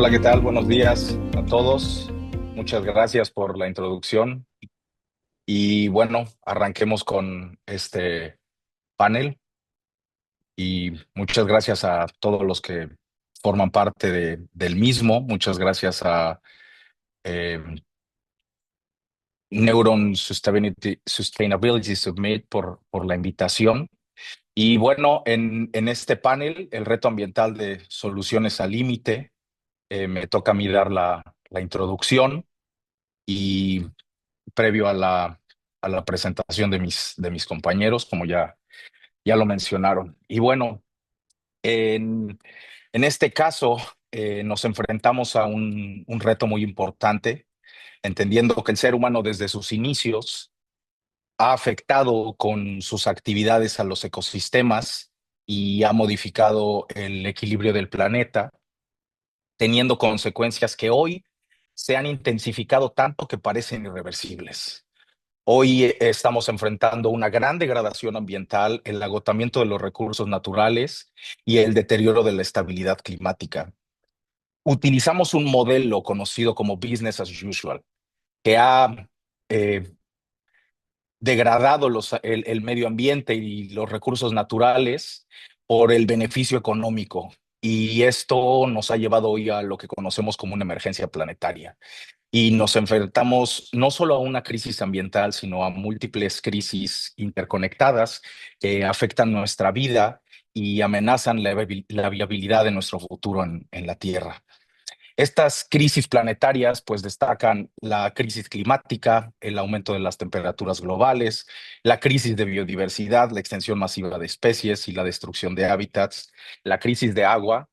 Hola, ¿qué tal? Buenos días a todos. Muchas gracias por la introducción. Y bueno, arranquemos con este panel y muchas gracias a todos los que forman parte del mismo. Muchas gracias a eh, Neuron Sustainability Summit por la invitación. Y bueno, en este panel, el reto ambiental de soluciones al límite, me toca a mí dar la introducción. Y previo a la presentación de mis compañeros, como ya lo mencionaron. Y bueno, en, en este caso nos enfrentamos a un reto muy importante, entendiendo que el ser humano desde sus inicios ha afectado con sus actividades a los ecosistemas y ha modificado el equilibrio del planeta, teniendo consecuencias que hoy se han intensificado tanto que parecen irreversibles. Hoy estamos enfrentando una gran degradación ambiental, el agotamiento de los recursos naturales y el deterioro de la estabilidad climática. Utilizamos un modelo conocido como business as usual, que ha eh, degradado el medio ambiente y los recursos naturales por el beneficio económico. Y esto nos ha llevado hoy a lo que conocemos como una emergencia planetaria. Y nos enfrentamos no solo a una crisis ambiental, sino a múltiples crisis interconectadas que afectan nuestra vida y amenazan la viabilidad de nuestro futuro en la Tierra. Estas crisis planetarias pues destacan la crisis climática, el aumento de las temperaturas globales, la crisis de biodiversidad, la extensión masiva de especies y la destrucción de hábitats, la crisis de agua,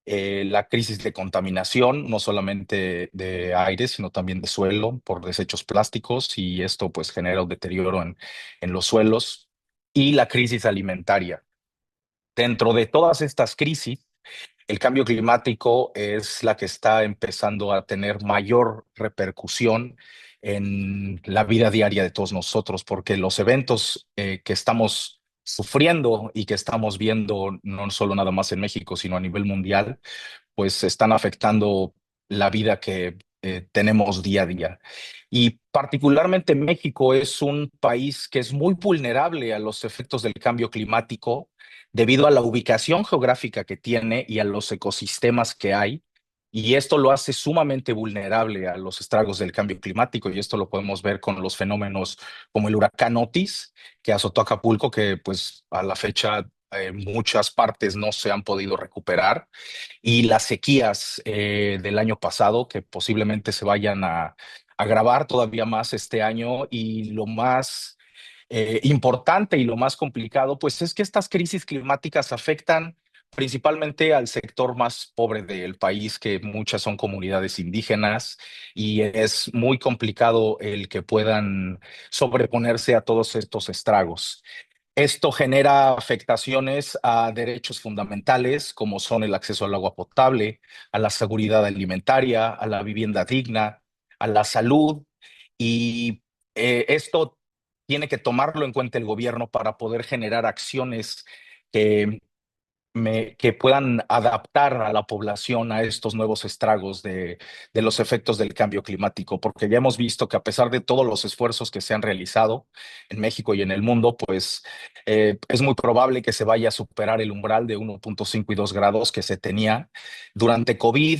la crisis de contaminación, no solamente de aire, sino también de suelo por desechos plásticos, y esto pues genera un deterioro en los suelos, y la crisis alimentaria. Dentro de todas estas crisis, el cambio climático es la que está empezando a tener mayor repercusión en la vida diaria de todos nosotros, porque los eventos que estamos sufriendo y que estamos viendo, no solo nada más en México, sino a nivel mundial, pues están afectando la vida que tenemos día a día. Y particularmente México es un país que es muy vulnerable a los efectos del cambio climático debido a la ubicación geográfica que tiene y a los ecosistemas que hay. Y esto lo hace sumamente vulnerable a los estragos del cambio climático, y esto lo podemos ver con los fenómenos como el huracán Otis, que azotó Acapulco, que pues a la fecha muchas partes no se han podido recuperar, y las sequías del año pasado, que posiblemente se vayan a agravar todavía más este año. Y lo más importante y lo más complicado, pues es que estas crisis climáticas afectan principalmente al sector más pobre del país, que muchas son comunidades indígenas, y es muy complicado el que puedan sobreponerse a todos estos estragos. Esto genera afectaciones a derechos fundamentales como son el acceso al agua potable, a la seguridad alimentaria, a la vivienda digna, a la salud, y esto tiene que tomarlo en cuenta el gobierno para poder generar acciones que que puedan adaptar a la población a estos nuevos estragos de los efectos del cambio climático, porque ya hemos visto que a pesar de todos los esfuerzos que se han realizado en México y en el mundo, pues es muy probable que se vaya a superar el umbral de 1.5 y 2 grados que se tenía durante COVID,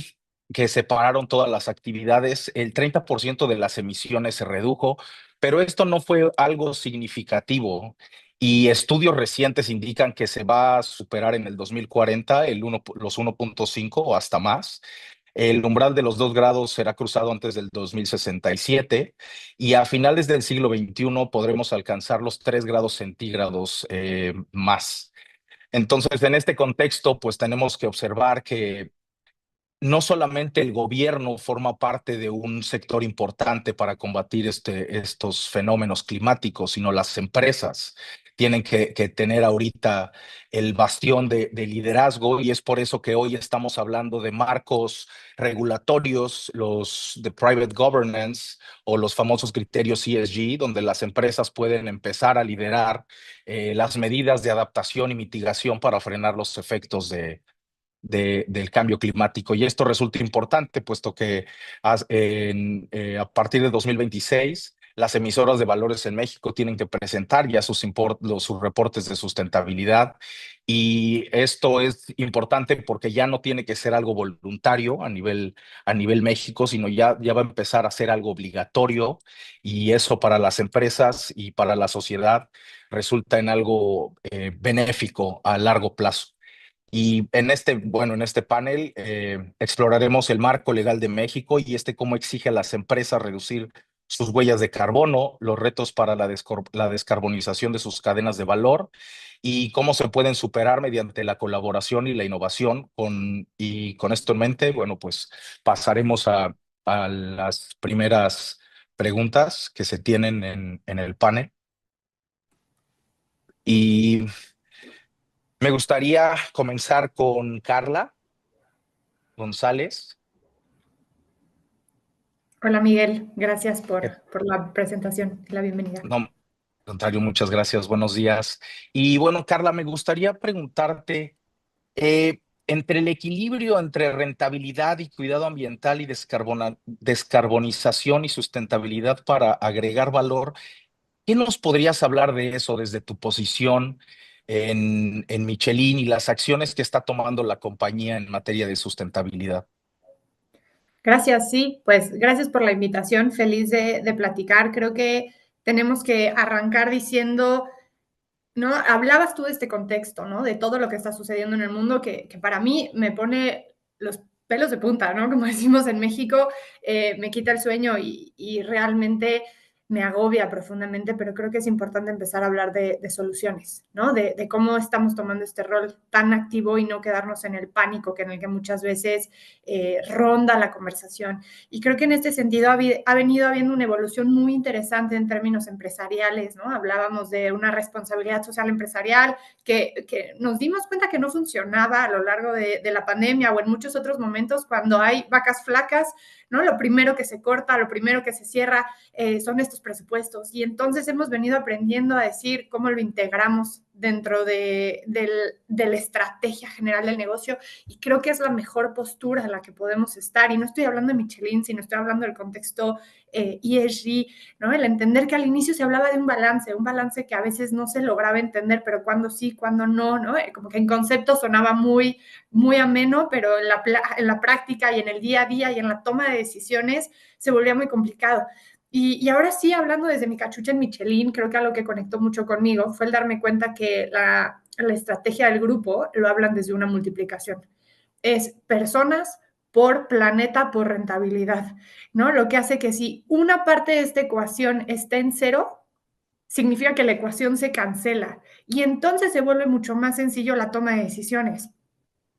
que se pararon todas las actividades. El 30% de las emisiones se redujo, pero esto no fue algo significativo, y estudios recientes indican que se va a superar en el 2040 los 1.5 o hasta más. El umbral de los 2 grados será cruzado antes del 2067, y a finales del siglo XXI podremos alcanzar los 3 grados centígrados más. Entonces, en este contexto, pues tenemos que observar que no solamente el gobierno forma parte de un sector importante para combatir estos fenómenos climáticos, sino las empresas tienen que tener ahorita el bastión de liderazgo, y es por eso que hoy estamos hablando de marcos regulatorios, los de private governance o los famosos criterios ESG, donde las empresas pueden empezar a liderar las medidas de adaptación y mitigación para frenar los efectos del cambio climático. Y esto resulta importante, puesto que a partir de 2026, las emisoras de valores en México tienen que presentar ya sus reportes de sustentabilidad. Y esto es importante porque ya no tiene que ser algo voluntario a nivel México, sino ya va a empezar a ser algo obligatorio. Y eso para las empresas y para la sociedad resulta en algo benéfico a largo plazo. Y en este panel exploraremos el marco legal de México y cómo exige a las empresas reducir sus huellas de carbono, los retos para la descarbonización de sus cadenas de valor y cómo se pueden superar mediante la colaboración y la innovación. Y con esto en mente, bueno, pues pasaremos a las primeras preguntas que se tienen en el panel. Y me gustaría comenzar con Carla González. Hola Miguel, gracias Que- por la presentación y la bienvenida. No, al contrario, muchas gracias, buenos días. Y bueno, Carla, me gustaría preguntarte, entre el equilibrio entre rentabilidad y cuidado ambiental y descarbonización y sustentabilidad para agregar valor, ¿qué nos podrías hablar de eso desde tu posición en Michelin y las acciones que está tomando la compañía en materia de sustentabilidad? Gracias, sí, pues gracias por la invitación, feliz de platicar. Creo que tenemos que arrancar diciendo, ¿no? Hablabas tú de este contexto, ¿no? De todo lo que está sucediendo en el mundo, que para mí me pone los pelos de punta, ¿no? Como decimos en México, me quita el sueño y realmente me agobia profundamente, pero creo que es importante empezar a hablar de soluciones, ¿no? De cómo estamos tomando este rol tan activo y no quedarnos en el pánico que en el que muchas veces ronda la conversación. Y creo que en este sentido ha venido habiendo una evolución muy interesante en términos empresariales, ¿no? Hablábamos de una responsabilidad social empresarial que nos dimos cuenta que no funcionaba a lo largo de la pandemia o en muchos otros momentos cuando hay vacas flacas, ¿no? Lo primero que se corta, lo primero que se cierra son estos presupuestos. Y entonces hemos venido aprendiendo a decir cómo lo integramos dentro de la estrategia general del negocio y creo que es la mejor postura en la que podemos estar. Y no estoy hablando de Michelin, sino estoy hablando del contexto ESG, ¿no? El entender que al inicio se hablaba de un balance que a veces no se lograba entender, pero cuando sí, cuando no, ¿no? Como que en concepto sonaba muy ameno, pero en la práctica y en el día a día y en la toma de decisiones se volvía muy complicado. Y ahora sí, hablando desde mi cachucha en Michelin, creo que algo que conectó mucho conmigo fue el darme cuenta que la estrategia del grupo lo hablan desde una multiplicación. Es personas por planeta por rentabilidad, ¿no? Lo que hace que si una parte de esta ecuación está en cero, significa que la ecuación se cancela y entonces se vuelve mucho más sencillo la toma de decisiones.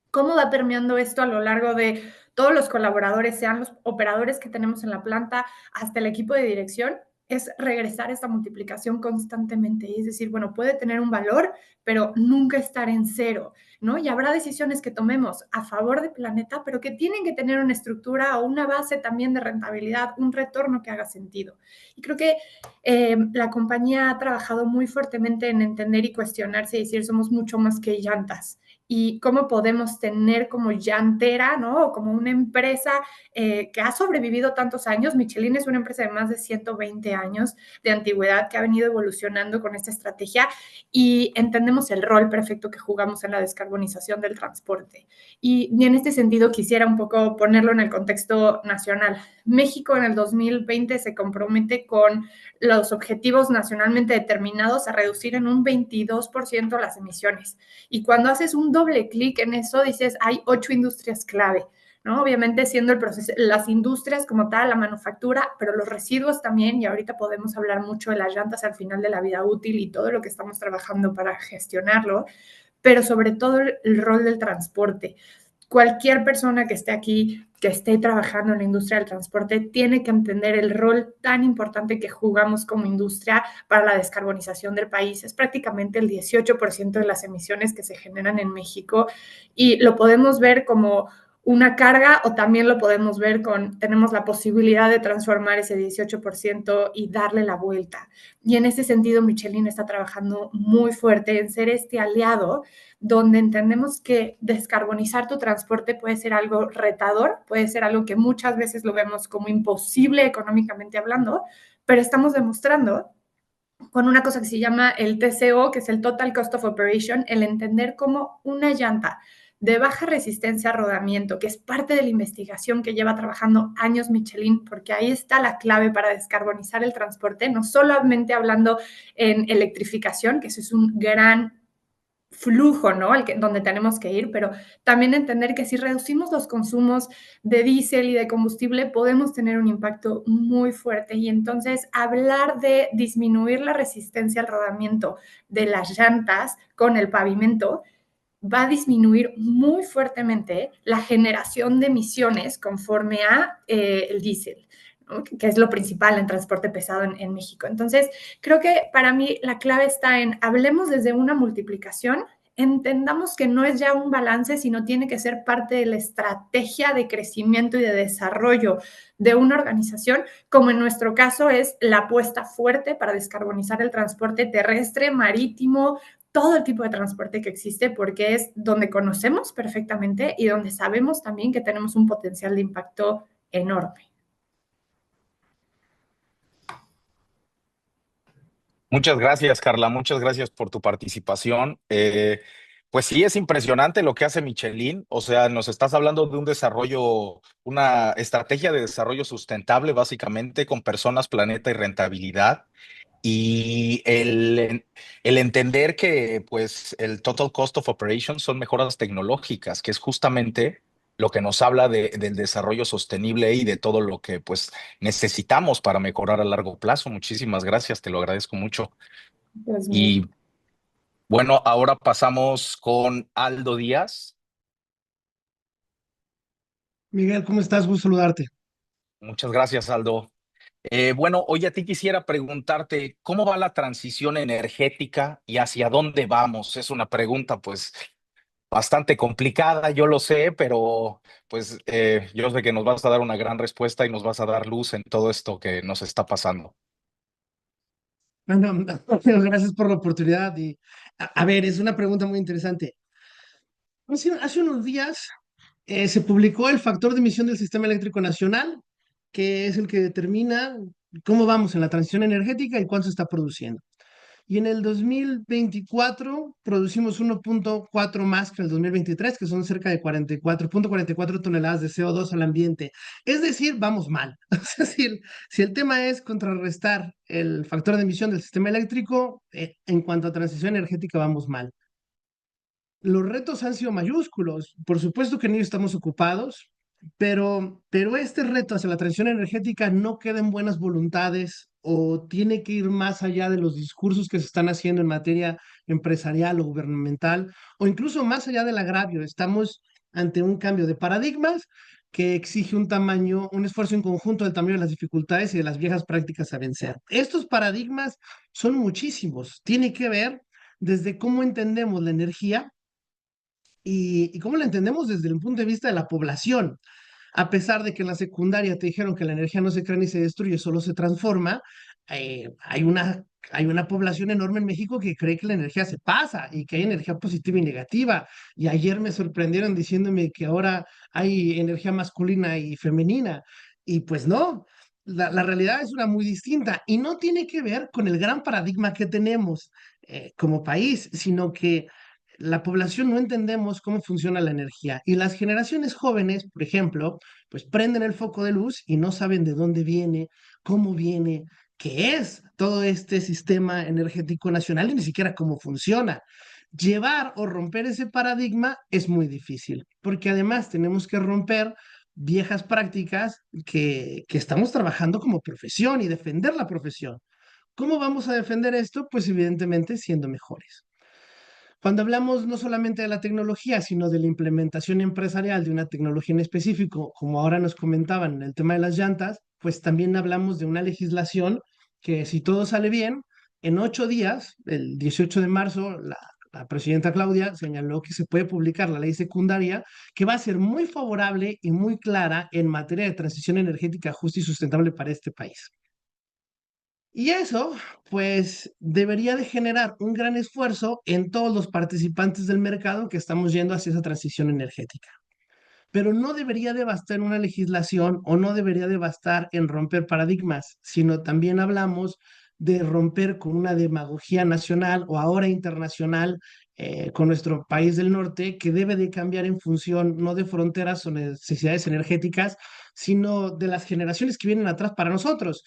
¿Cómo va permeando esto a lo largo de todos los colaboradores, sean los operadores que tenemos en la planta hasta el equipo de dirección? Es regresar a esta multiplicación constantemente. Y es decir, bueno, puede tener un valor, pero nunca estar en cero, ¿no? Y habrá decisiones que tomemos a favor del planeta, pero que tienen que tener una estructura o una base también de rentabilidad, un retorno que haga sentido. Y creo que la compañía ha trabajado muy fuertemente en entender y cuestionarse y decir, somos mucho más que llantas y cómo podemos tener como llantera, ¿no? O como una empresa que ha sobrevivido tantos años. Michelin es una empresa de más de 120 años de antigüedad que ha venido evolucionando con esta estrategia y entendemos el rol perfecto que jugamos en la descarbonización del transporte. Y en este sentido quisiera un poco ponerlo en el contexto nacional. México en el 2020 se compromete con los objetivos nacionalmente determinados a reducir en un 22% las emisiones. Y cuando haces un doble clic en eso, dices, hay 8 industrias clave, ¿no? Obviamente siendo el proceso, las industrias como tal, la manufactura, pero los residuos también, y ahorita podemos hablar mucho de las llantas al final de la vida útil y todo lo que estamos trabajando para gestionarlo, pero sobre todo el rol del transporte. Cualquier persona que esté aquí, que esté trabajando en la industria del transporte, tiene que entender el rol tan importante que jugamos como industria para la descarbonización del país. Es prácticamente el 18% de las emisiones que se generan en México y lo podemos ver como una carga, o también lo podemos ver con, tenemos la posibilidad de transformar ese 18% y darle la vuelta. Y en ese sentido, Michelin está trabajando muy fuerte en ser este aliado donde entendemos que descarbonizar tu transporte puede ser algo retador, puede ser algo que muchas veces lo vemos como imposible económicamente hablando, pero estamos demostrando con una cosa que se llama el TCO, que es el Total Cost of Operation, el entender cómo una llanta de baja resistencia a rodamiento, que es parte de la investigación que lleva trabajando años Michelin, porque ahí está la clave para descarbonizar el transporte, no solamente hablando en electrificación, que eso es un gran flujo, ¿no? Donde tenemos que ir, pero también entender que si reducimos los consumos de diésel y de combustible, podemos tener un impacto muy fuerte. Y entonces hablar de disminuir la resistencia al rodamiento de las llantas con el pavimento va a disminuir muy fuertemente la generación de emisiones conforme a el diésel, ¿no? Que es lo principal en transporte pesado en México. Entonces, creo que para mí la clave está en hablemos desde una multiplicación, entendamos que no es ya un balance, sino tiene que ser parte de la estrategia de crecimiento y de desarrollo de una organización, como en nuestro caso es la apuesta fuerte para descarbonizar el transporte terrestre, marítimo, todo el tipo de transporte que existe, porque es donde conocemos perfectamente y donde sabemos también que tenemos un potencial de impacto enorme. Muchas gracias, Carla. Muchas gracias por tu participación. Pues sí, es impresionante lo que hace Michelin. O sea, nos estás hablando de un desarrollo, una estrategia de desarrollo sustentable, básicamente, con personas, planeta y rentabilidad. Y el entender que pues el total cost of operation son mejoras tecnológicas, que es justamente lo que nos habla del desarrollo sostenible y de todo lo que pues necesitamos para mejorar a largo plazo. Muchísimas gracias, te lo agradezco mucho. Pues Y bueno, ahora pasamos con Aldo Díaz. Miguel, ¿cómo estás? Gusto saludarte. Muchas gracias, Aldo. Bueno, hoy a ti quisiera preguntarte, ¿cómo va la transición energética y hacia dónde vamos? Es una pregunta, pues, bastante complicada, yo lo sé, pero pues yo sé que nos vas a dar una gran respuesta y nos vas a dar luz en todo esto que nos está pasando. Bueno, gracias por la oportunidad. A ver, es una pregunta muy interesante. Hace unos días se publicó el factor de emisión del Sistema Eléctrico Nacional, que es el que determina cómo vamos en la transición energética y cuánto se está produciendo. Y en el 2024 producimos 1.4 más que el 2023, que son cerca de 44.44 toneladas de CO2 al ambiente. Es decir, vamos mal. Es decir, si el tema es contrarrestar el factor de emisión del sistema eléctrico, en cuanto a transición energética vamos mal. Los retos han sido mayúsculos. Por supuesto que en ello estamos ocupados, pero este reto hacia la transición energética no queda en buenas voluntades o tiene que ir más allá de los discursos que se están haciendo en materia empresarial o gubernamental, o incluso más allá del agravio. Estamos ante un cambio de paradigmas que exige un tamaño, un esfuerzo en conjunto del tamaño de las dificultades y de las viejas prácticas a vencer. Estos paradigmas son muchísimos. Tiene que ver desde cómo entendemos la energía y cómo la entendemos desde el punto de vista de la población. A pesar de que en la secundaria te dijeron que la energía no se crea ni se destruye, solo se transforma, hay una población enorme en México que cree que la energía se pasa y que hay energía positiva y negativa. Y ayer me sorprendieron diciéndome que ahora hay energía masculina y femenina. Y pues no, la realidad es una muy distinta y no tiene que ver con el gran paradigma que tenemos como país, sino que la población no entendemos cómo funciona la energía y las generaciones jóvenes, por ejemplo, pues prenden el foco de luz y no saben de dónde viene, cómo viene, qué es todo este sistema energético nacional y ni siquiera cómo funciona. Llevar o romper ese paradigma es muy difícil, porque además tenemos que romper viejas prácticas que estamos trabajando como profesión y defender la profesión. ¿Cómo vamos a defender esto? Pues evidentemente siendo mejores. Cuando hablamos no solamente de la tecnología, sino de la implementación empresarial de una tecnología en específico, como ahora nos comentaban en el tema de las llantas, pues también hablamos de una legislación que si todo sale bien, en 8 días, el 18 de marzo, la presidenta Claudia señaló que se puede publicar la ley secundaria que va a ser muy favorable y muy clara en materia de transición energética justa y sustentable para este país. Y eso, pues, debería de generar un gran esfuerzo en todos los participantes del mercado que estamos yendo hacia esa transición energética. Pero no debería de bastar en una legislación o no debería de bastar en romper paradigmas, sino también hablamos de romper con una demagogía nacional o ahora internacional con nuestro país del norte que debe de cambiar en función no de fronteras o necesidades energéticas, sino de las generaciones que vienen atrás para nosotros.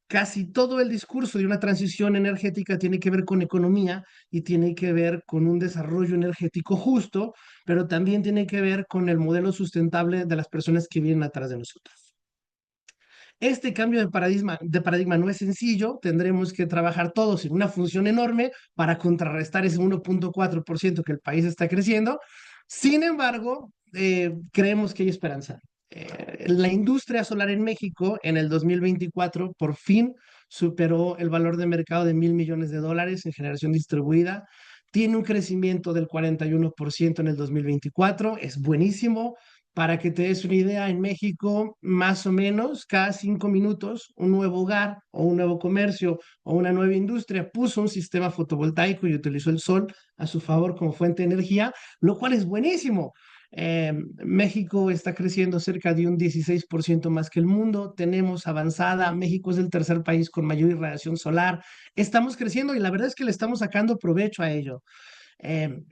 Casi todo el discurso de una transición energética tiene que ver con economía y tiene que ver con un desarrollo energético justo, pero también tiene que ver con el modelo sustentable de las personas que vienen atrás de nosotros. Este cambio de paradigma no es sencillo, tendremos que trabajar todos en una función enorme para contrarrestar ese 1.4% que el país está creciendo. Sin embargo, creemos que hay esperanza. La industria solar en México en el 2024 por fin superó el valor de mercado de $1.000 millones en generación distribuida. Tiene un crecimiento del 41% en el 2024, es buenísimo. Para que te des una idea, en México, más o menos cada 5 minutos, un nuevo hogar o un nuevo comercio o una nueva industria puso un sistema fotovoltaico y utilizó el sol a su favor como fuente de energía, lo cual es buenísimo. México está creciendo cerca de un 16% más que el mundo. Tenemos avanzada. México es el tercer país con mayor irradiación solar. Estamos creciendo y la verdad es que le estamos sacando provecho a ello.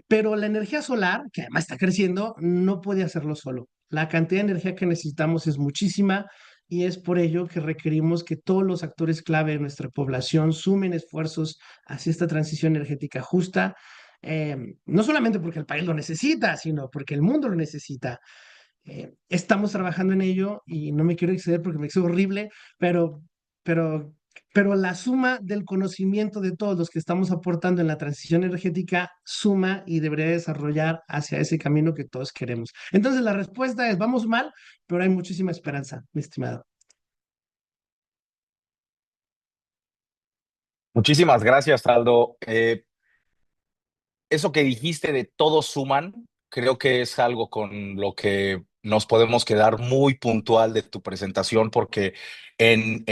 Pero la energía solar, que además está creciendo, no puede hacerlo solo. La cantidad de energía que necesitamos es muchísima y es por ello que requerimos que todos los actores clave de nuestra población sumen esfuerzos hacia esta transición energética justa, no solamente porque el país lo necesita, sino porque el mundo lo necesita. Estamos trabajando en ello y no me quiero exceder porque me excedo horrible, pero, pero, pero la suma del conocimiento de todos los que estamos aportando en la transición energética suma y debería desarrollar hacia ese camino que todos queremos. Entonces la respuesta es, vamos mal, pero hay muchísima esperanza, mi estimado. Muchísimas gracias, Aldo. Eso que dijiste de todos suman, creo que es algo con lo que nos podemos quedar muy puntual de tu presentación, porque en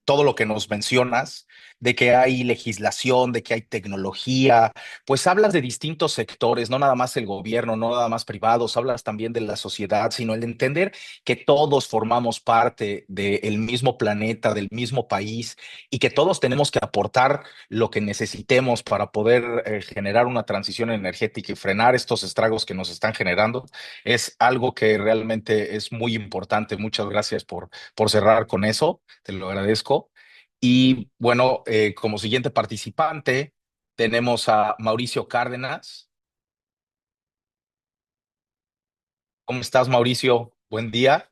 todo lo que nos mencionas, de que hay legislación, de que hay tecnología, pues hablas de distintos sectores, no nada más el gobierno, no nada más privados, hablas también de la sociedad, sino el entender que todos formamos parte del mismo planeta, del mismo país, y que todos tenemos que aportar lo que necesitemos para poder generar una transición energética y frenar estos estragos que nos están generando, es algo que realmente es muy importante. Muchas gracias por cerrar con eso, te lo agradezco. Y bueno, como siguiente participante tenemos a Mauricio Cárdenas. ¿Cómo estás, Mauricio? Buen día.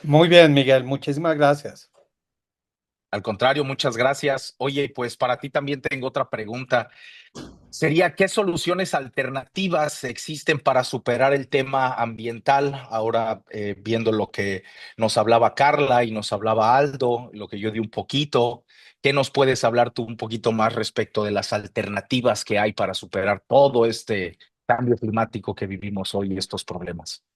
Muy bien, Miguel, muchísimas gracias. Al contrario, muchas gracias. Oye, pues para ti también tengo otra pregunta. Sería, ¿qué soluciones alternativas existen para superar el tema ambiental? Ahora, viendo lo que nos hablaba Carla y nos hablaba Aldo, lo que yo di un poquito, ¿qué nos puedes hablar tú un poquito más respecto de las alternativas que hay para superar todo este cambio climático que vivimos hoy y estos problemas?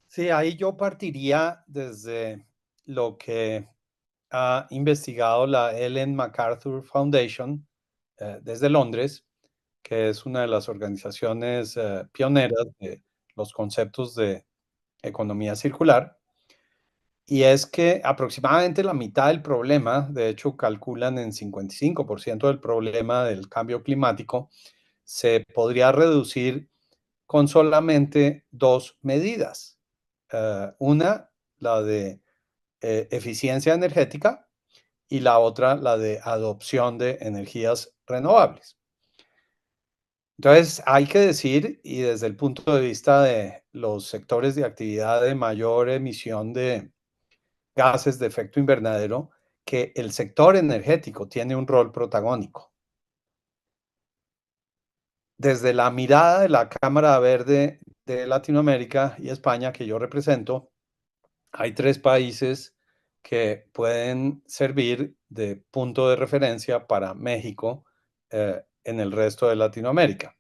Sí, ahí yo partiría desde lo que ha investigado la Ellen MacArthur Foundation desde Londres, que es una de las organizaciones pioneras de los conceptos de economía circular. Y es que aproximadamente la mitad del problema, de hecho calculan en 55% del problema del cambio climático, se podría reducir con solamente dos medidas. Una, la de eficiencia energética, y la otra, la de adopción de energías renovables. Entonces, hay que decir, y desde el punto de vista de los sectores de actividad de mayor emisión de gases de efecto invernadero, que el sector energético tiene un rol protagónico. Desde la mirada de la Cámara Verde de Latinoamérica y España, que yo represento, hay tres países que pueden servir de punto de referencia para México en el resto de Latinoamérica.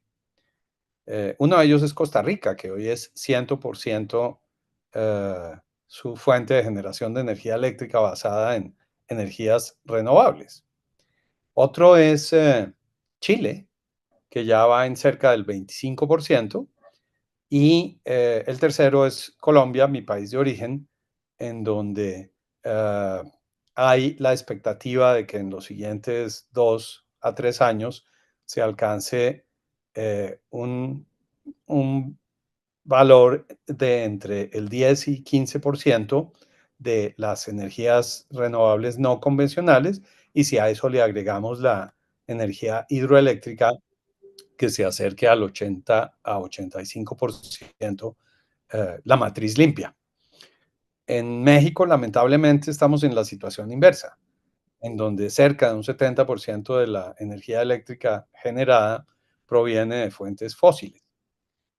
Uno de ellos es Costa Rica, que hoy es 100% su fuente de generación de energía eléctrica basada en energías renovables. Otro es Chile, que ya va en cerca del 25%. Y el tercero es Colombia, mi país de origen, en donde hay la expectativa de que en los siguientes 2 a 3 años se alcance un valor de entre el 10 y 15% de las energías renovables no convencionales, y si a eso le agregamos la energía hidroeléctrica, que se acerque al 80 a 85% la matriz limpia. En México, lamentablemente, estamos en la situación inversa, en donde cerca de un 70% de la energía eléctrica generada proviene de fuentes fósiles,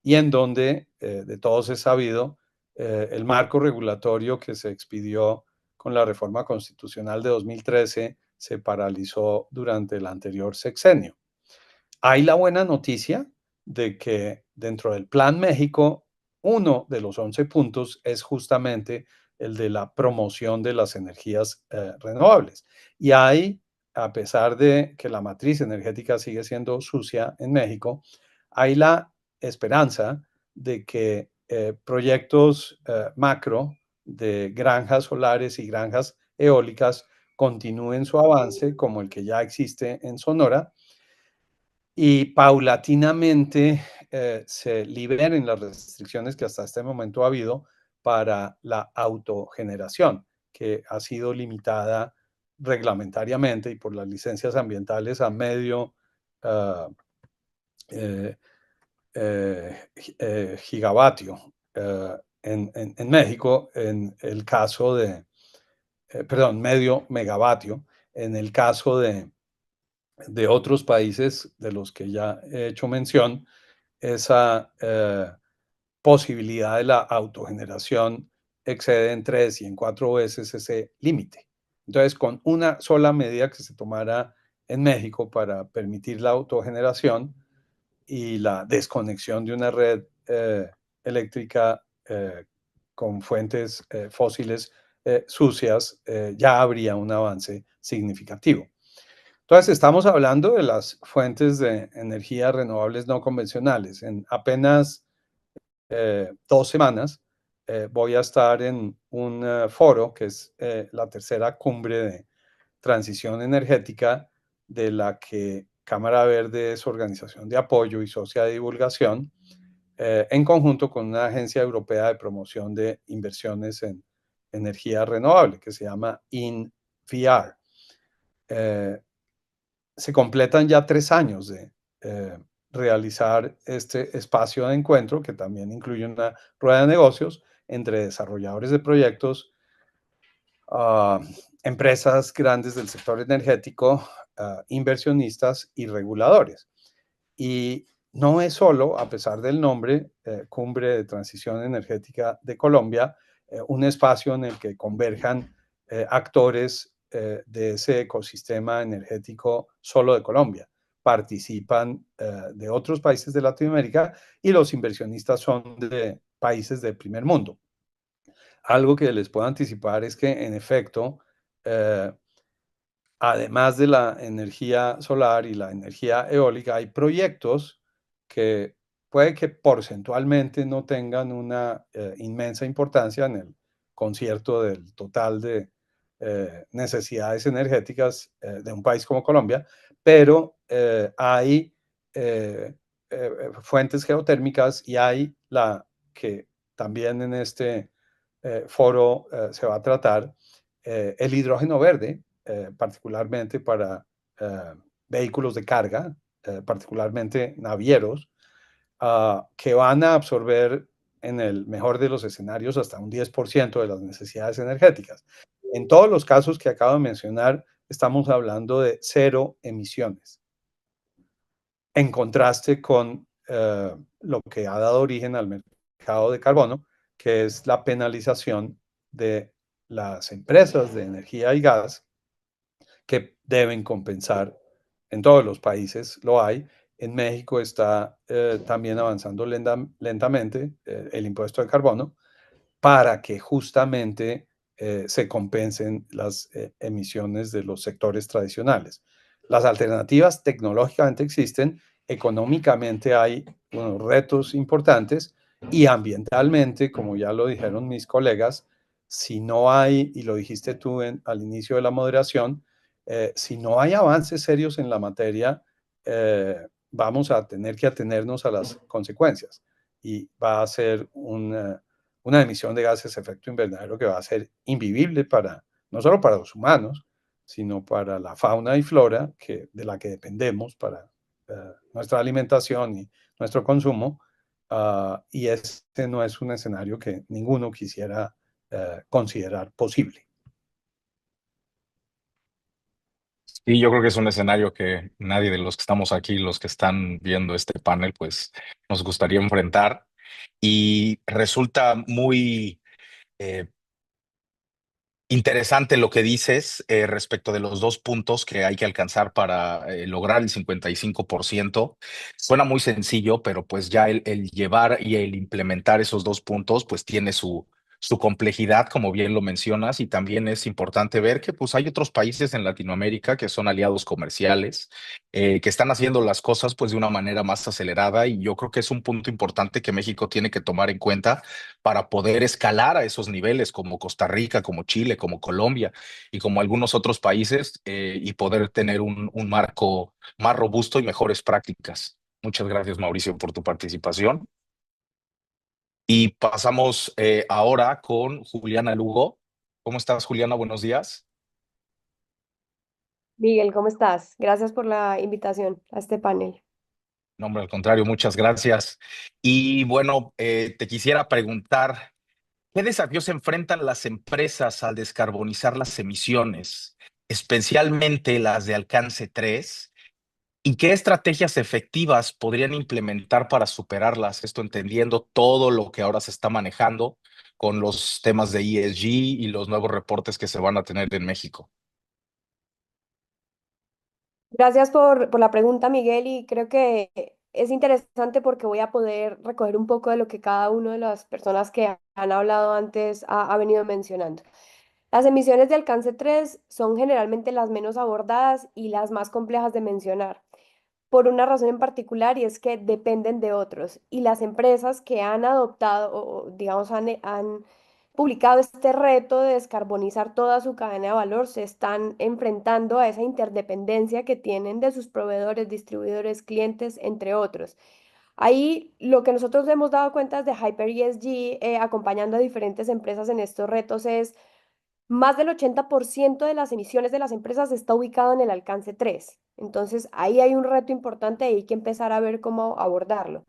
y en donde, de todos es sabido, el marco regulatorio que se expidió con la reforma constitucional de 2013 se paralizó durante el anterior sexenio. Hay la buena noticia de que dentro del Plan México, uno de los 11 puntos es justamente el de la promoción de las energías renovables. Y hay, a pesar de que la matriz energética sigue siendo sucia en México, hay la esperanza de que proyectos macro de granjas solares y granjas eólicas continúen su avance, como el que ya existe en Sonora, y paulatinamente se liberen las restricciones que hasta este momento ha habido para la autogeneración, que ha sido limitada reglamentariamente y por las licencias ambientales a medio gigavatio en México, en el caso de, perdón, medio megavatio, en el caso de otros países de los que ya he hecho mención, esa posibilidad de la autogeneración excede en 3 y en 4 veces ese límite. Entonces, con una sola medida que se tomara en México para permitir la autogeneración y la desconexión de una red eléctrica con fuentes fósiles sucias, ya habría un avance significativo. Entonces, estamos hablando de las fuentes de energía renovables no convencionales. En apenas 2 semanas voy a estar en un foro que es la tercera cumbre de transición energética, de la que Cámara Verde es organización de apoyo y socia de divulgación, en conjunto con una agencia europea de promoción de inversiones en energía renovable que se llama INVR. Se completan ya 3 años de realizar este espacio de encuentro, que también incluye una rueda de negocios entre desarrolladores de proyectos, empresas grandes del sector energético, inversionistas y reguladores. Y no es solo, a pesar del nombre, Cumbre de Transición Energética de Colombia, un espacio en el que converjan actores de ese ecosistema energético solo de Colombia. Participan de otros países de Latinoamérica y los inversionistas son de países del primer mundo. Algo que les puedo anticipar es que, en efecto, además de la energía solar y la energía eólica, hay proyectos que puede que porcentualmente no tengan una inmensa importancia en el concierto del total de necesidades energéticas de un país como Colombia, pero hay fuentes geotérmicas, y hay la que también en este foro se va a tratar, el hidrógeno verde, particularmente para vehículos de carga, particularmente navieros, que van a absorber, en el mejor de los escenarios, hasta un 10% de las necesidades energéticas. En todos los casos que acabo de mencionar, estamos hablando de 0 emisiones, en contraste con lo que ha dado origen al mercado de carbono, que es la penalización de las empresas de energía y gas, que deben compensar En todos los países lo hay. En México está también avanzando lentamente el impuesto de carbono para que justamente se compensen las emisiones de los sectores tradicionales. Las alternativas tecnológicamente existen, económicamente hay unos retos importantes y ambientalmente, como ya lo dijeron mis colegas, si no hay, y lo dijiste tú al inicio de la moderación, si no hay avances serios en la materia, vamos a tener que atenernos a las consecuencias y va a ser una emisión de gases de efecto invernadero que va a ser invivible para, no solo para los humanos, sino para la fauna y flora de la que dependemos para nuestra alimentación y nuestro consumo. Y este no es un escenario que ninguno quisiera considerar posible. Y yo creo que es un escenario que nadie de los que estamos aquí, los que están viendo este panel, pues nos gustaría enfrentar. Y resulta muy eh, interesante lo que dices respecto de los 2 puntos que hay que alcanzar para lograr el 55%. Suena muy sencillo, pero pues ya el llevar y el implementar esos 2 puntos, pues tiene su complejidad, como bien lo mencionas, y también es importante ver que pues hay otros países en Latinoamérica que son aliados comerciales, que están haciendo las cosas pues de una manera más acelerada, y yo creo que es un punto importante que México tiene que tomar en cuenta para poder escalar a esos niveles como Costa Rica, como Chile, como Colombia y como algunos otros países, y poder tener un marco más robusto y mejores prácticas. Muchas gracias, Mauricio, por tu participación. Y pasamos ahora con Juliana Lugo. ¿Cómo estás, Juliana? Buenos días. Miguel, ¿cómo estás? Gracias por la invitación a este panel. No, hombre, al contrario, muchas gracias. Y bueno, te quisiera preguntar, ¿qué desafíos enfrentan las empresas al descarbonizar las emisiones, especialmente las de alcance 3? ¿Y qué estrategias efectivas podrían implementar para superarlas? Esto entendiendo todo lo que ahora se está manejando con los temas de ESG y los nuevos reportes que se van a tener en México. Gracias por la pregunta, Miguel, y creo que es interesante porque voy a poder recoger un poco de lo que cada una de las personas que han hablado antes ha venido mencionando. Las emisiones de alcance 3 son generalmente las menos abordadas y las más complejas de mencionar, por una razón en particular y es que dependen de otros. Y las empresas que han adoptado o digamos, han publicado este reto de descarbonizar toda su cadena de valor se están enfrentando a esa interdependencia que tienen de sus proveedores, distribuidores, clientes, entre otros. Ahí lo que nosotros hemos dado cuenta de Hyper ESG, acompañando a diferentes empresas en estos retos, es más del 80% de las emisiones de las empresas está ubicado en el alcance 3. Entonces, ahí hay un reto importante y hay que empezar a ver cómo abordarlo.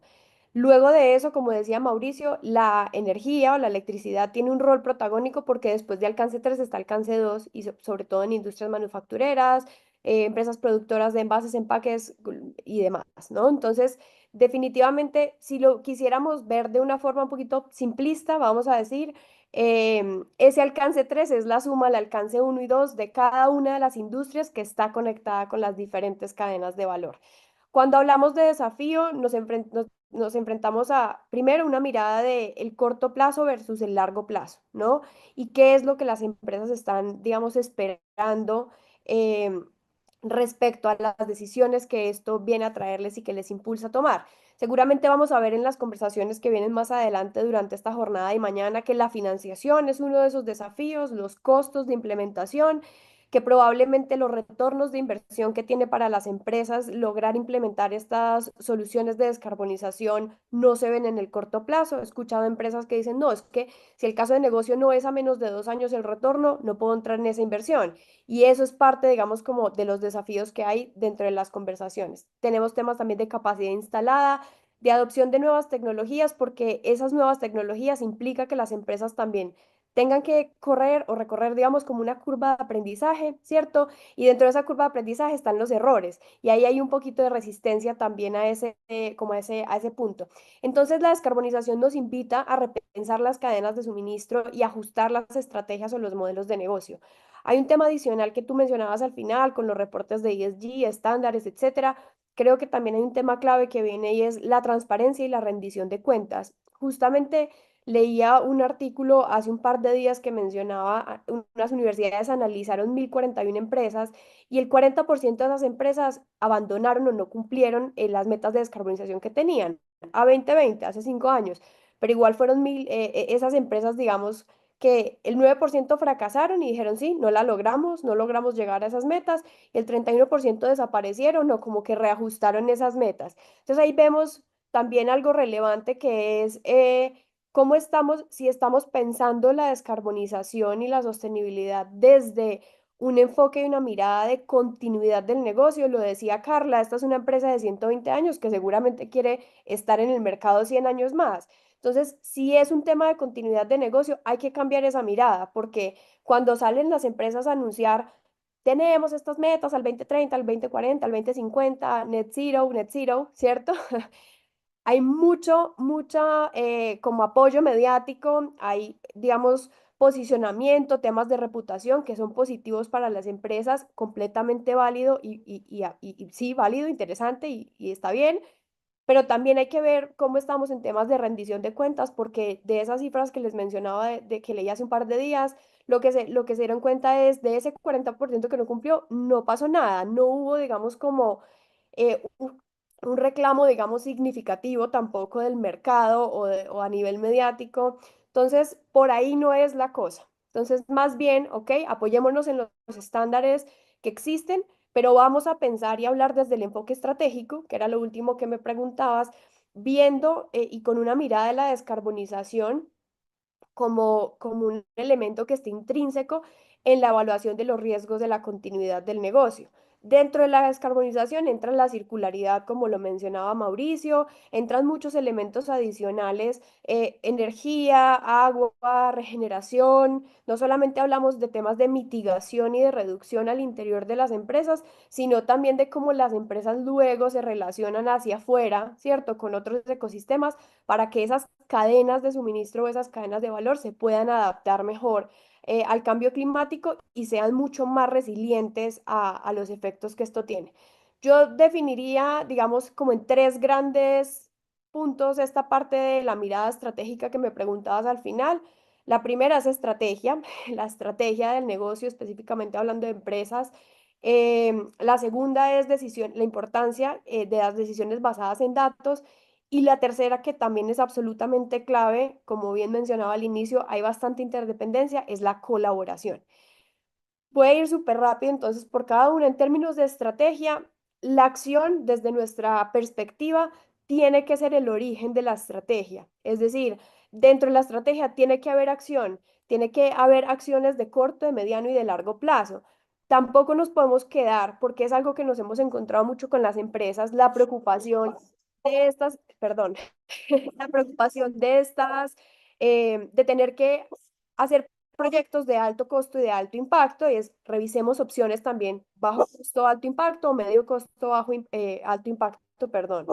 Luego de eso, como decía Mauricio, la energía o la electricidad tiene un rol protagónico porque después de alcance 3 está alcance 2 y sobre todo en industrias manufactureras, empresas productoras de envases, empaques y demás, ¿no? Entonces, definitivamente, si lo quisiéramos ver de una forma un poquito simplista, vamos a decir, ese alcance 3 es la suma al alcance 1 y 2 de cada una de las industrias que está conectada con las diferentes cadenas de valor. Cuando hablamos de desafío, nos enfrentamos a, primero, una mirada de el corto plazo versus el largo plazo, ¿no? Y qué es lo que las empresas están, digamos, esperando em, respecto a las decisiones que esto viene a traerles y que les impulsa a tomar. Seguramente vamos a ver en las conversaciones que vienen más adelante durante esta jornada y mañana que la financiación es uno de esos desafíos, los costos de implementación, que probablemente los retornos de inversión que tiene para las empresas lograr implementar estas soluciones de descarbonización no se ven en el corto plazo. He escuchado empresas que dicen, no, es que si el caso de negocio no es a menos de 2 años el retorno, no puedo entrar en esa inversión. Y eso es parte, digamos, como de los desafíos que hay dentro de las conversaciones. Tenemos temas también de capacidad instalada, de adopción de nuevas tecnologías, porque esas nuevas tecnologías implica que las empresas también tengan que correr o recorrer, digamos, como una curva de aprendizaje, ¿cierto? Y dentro de esa curva de aprendizaje están los errores. Y ahí hay un poquito de resistencia también a ese, como a ese punto. Entonces, la descarbonización nos invita a repensar las cadenas de suministro y ajustar las estrategias o los modelos de negocio. Hay un tema adicional que tú mencionabas al final con los reportes de ESG, estándares, etcétera. Creo que también hay un tema clave que viene y es la transparencia y la rendición de cuentas. Justamente leía un artículo hace un par de días que mencionaba unas universidades analizaron 1041 empresas y el 40% de esas empresas abandonaron o no cumplieron las metas de descarbonización que tenían a 2020, hace 5 años, pero igual fueron esas empresas, digamos, que el 9% fracasaron y dijeron, sí, no la logramos, no logramos llegar a esas metas, y el 31% desaparecieron o como que reajustaron esas metas. Entonces ahí vemos también algo relevante que es cómo estamos, si estamos pensando la descarbonización y la sostenibilidad desde un enfoque y una mirada de continuidad del negocio. Lo decía Carla, esta es una empresa de 120 años que seguramente quiere estar en el mercado 100 años más. Entonces, si es un tema de continuidad de negocio, hay que cambiar esa mirada, porque cuando salen las empresas a anunciar, tenemos estas metas al 2030, al 2040, al 2050, net zero, ¿cierto? Hay mucha como apoyo mediático, hay, digamos, posicionamiento, temas de reputación que son positivos para las empresas, completamente válido y sí, válido, interesante y está bien, pero también hay que ver cómo estamos en temas de rendición de cuentas, porque de esas cifras que les mencionaba de que leí hace un par de días, lo que se dieron cuenta es de ese 40% que no cumplió, no pasó nada, no hubo, digamos, como un reclamo, digamos, significativo tampoco del mercado o a nivel mediático. Entonces, por ahí no es la cosa. Entonces, más bien, ok, apoyémonos en los estándares que existen, pero vamos a pensar y hablar desde el enfoque estratégico, que era lo último que me preguntabas, viendo y con una mirada de la descarbonización como un elemento que esté intrínseco en la evaluación de los riesgos de la continuidad del negocio. Dentro de la descarbonización entra la circularidad, como lo mencionaba Mauricio, entran muchos elementos adicionales, energía, agua, regeneración. No solamente hablamos de temas de mitigación y de reducción al interior de las empresas, sino también de cómo las empresas luego se relacionan hacia afuera, ¿cierto? Con otros ecosistemas para que esas cadenas de suministro o esas cadenas de valor se puedan adaptar mejor al cambio climático y sean mucho más resilientes a los efectos que esto tiene. Yo definiría, digamos, como en tres grandes puntos esta parte de la mirada estratégica que me preguntabas al final. La primera es estrategia, la estrategia del negocio, específicamente hablando de empresas. La segunda es decisión, la importancia de las decisiones basadas en datos. Y la tercera, que también es absolutamente clave, como bien mencionaba al inicio, hay bastante interdependencia, es la colaboración. Voy a ir súper rápido, entonces, por cada una. En términos de estrategia, la acción, desde nuestra perspectiva, tiene que ser el origen de la estrategia. Es decir, dentro de la estrategia tiene que haber acción, tiene que haber acciones de corto, de mediano y de largo plazo. Tampoco nos podemos quedar, porque es algo que nos hemos encontrado mucho con las empresas, la preocupación de estas, perdón, la preocupación de estas, de tener que hacer proyectos de alto costo y de alto impacto, y es revisemos opciones también bajo costo, alto impacto, medio costo, alto impacto, perdón.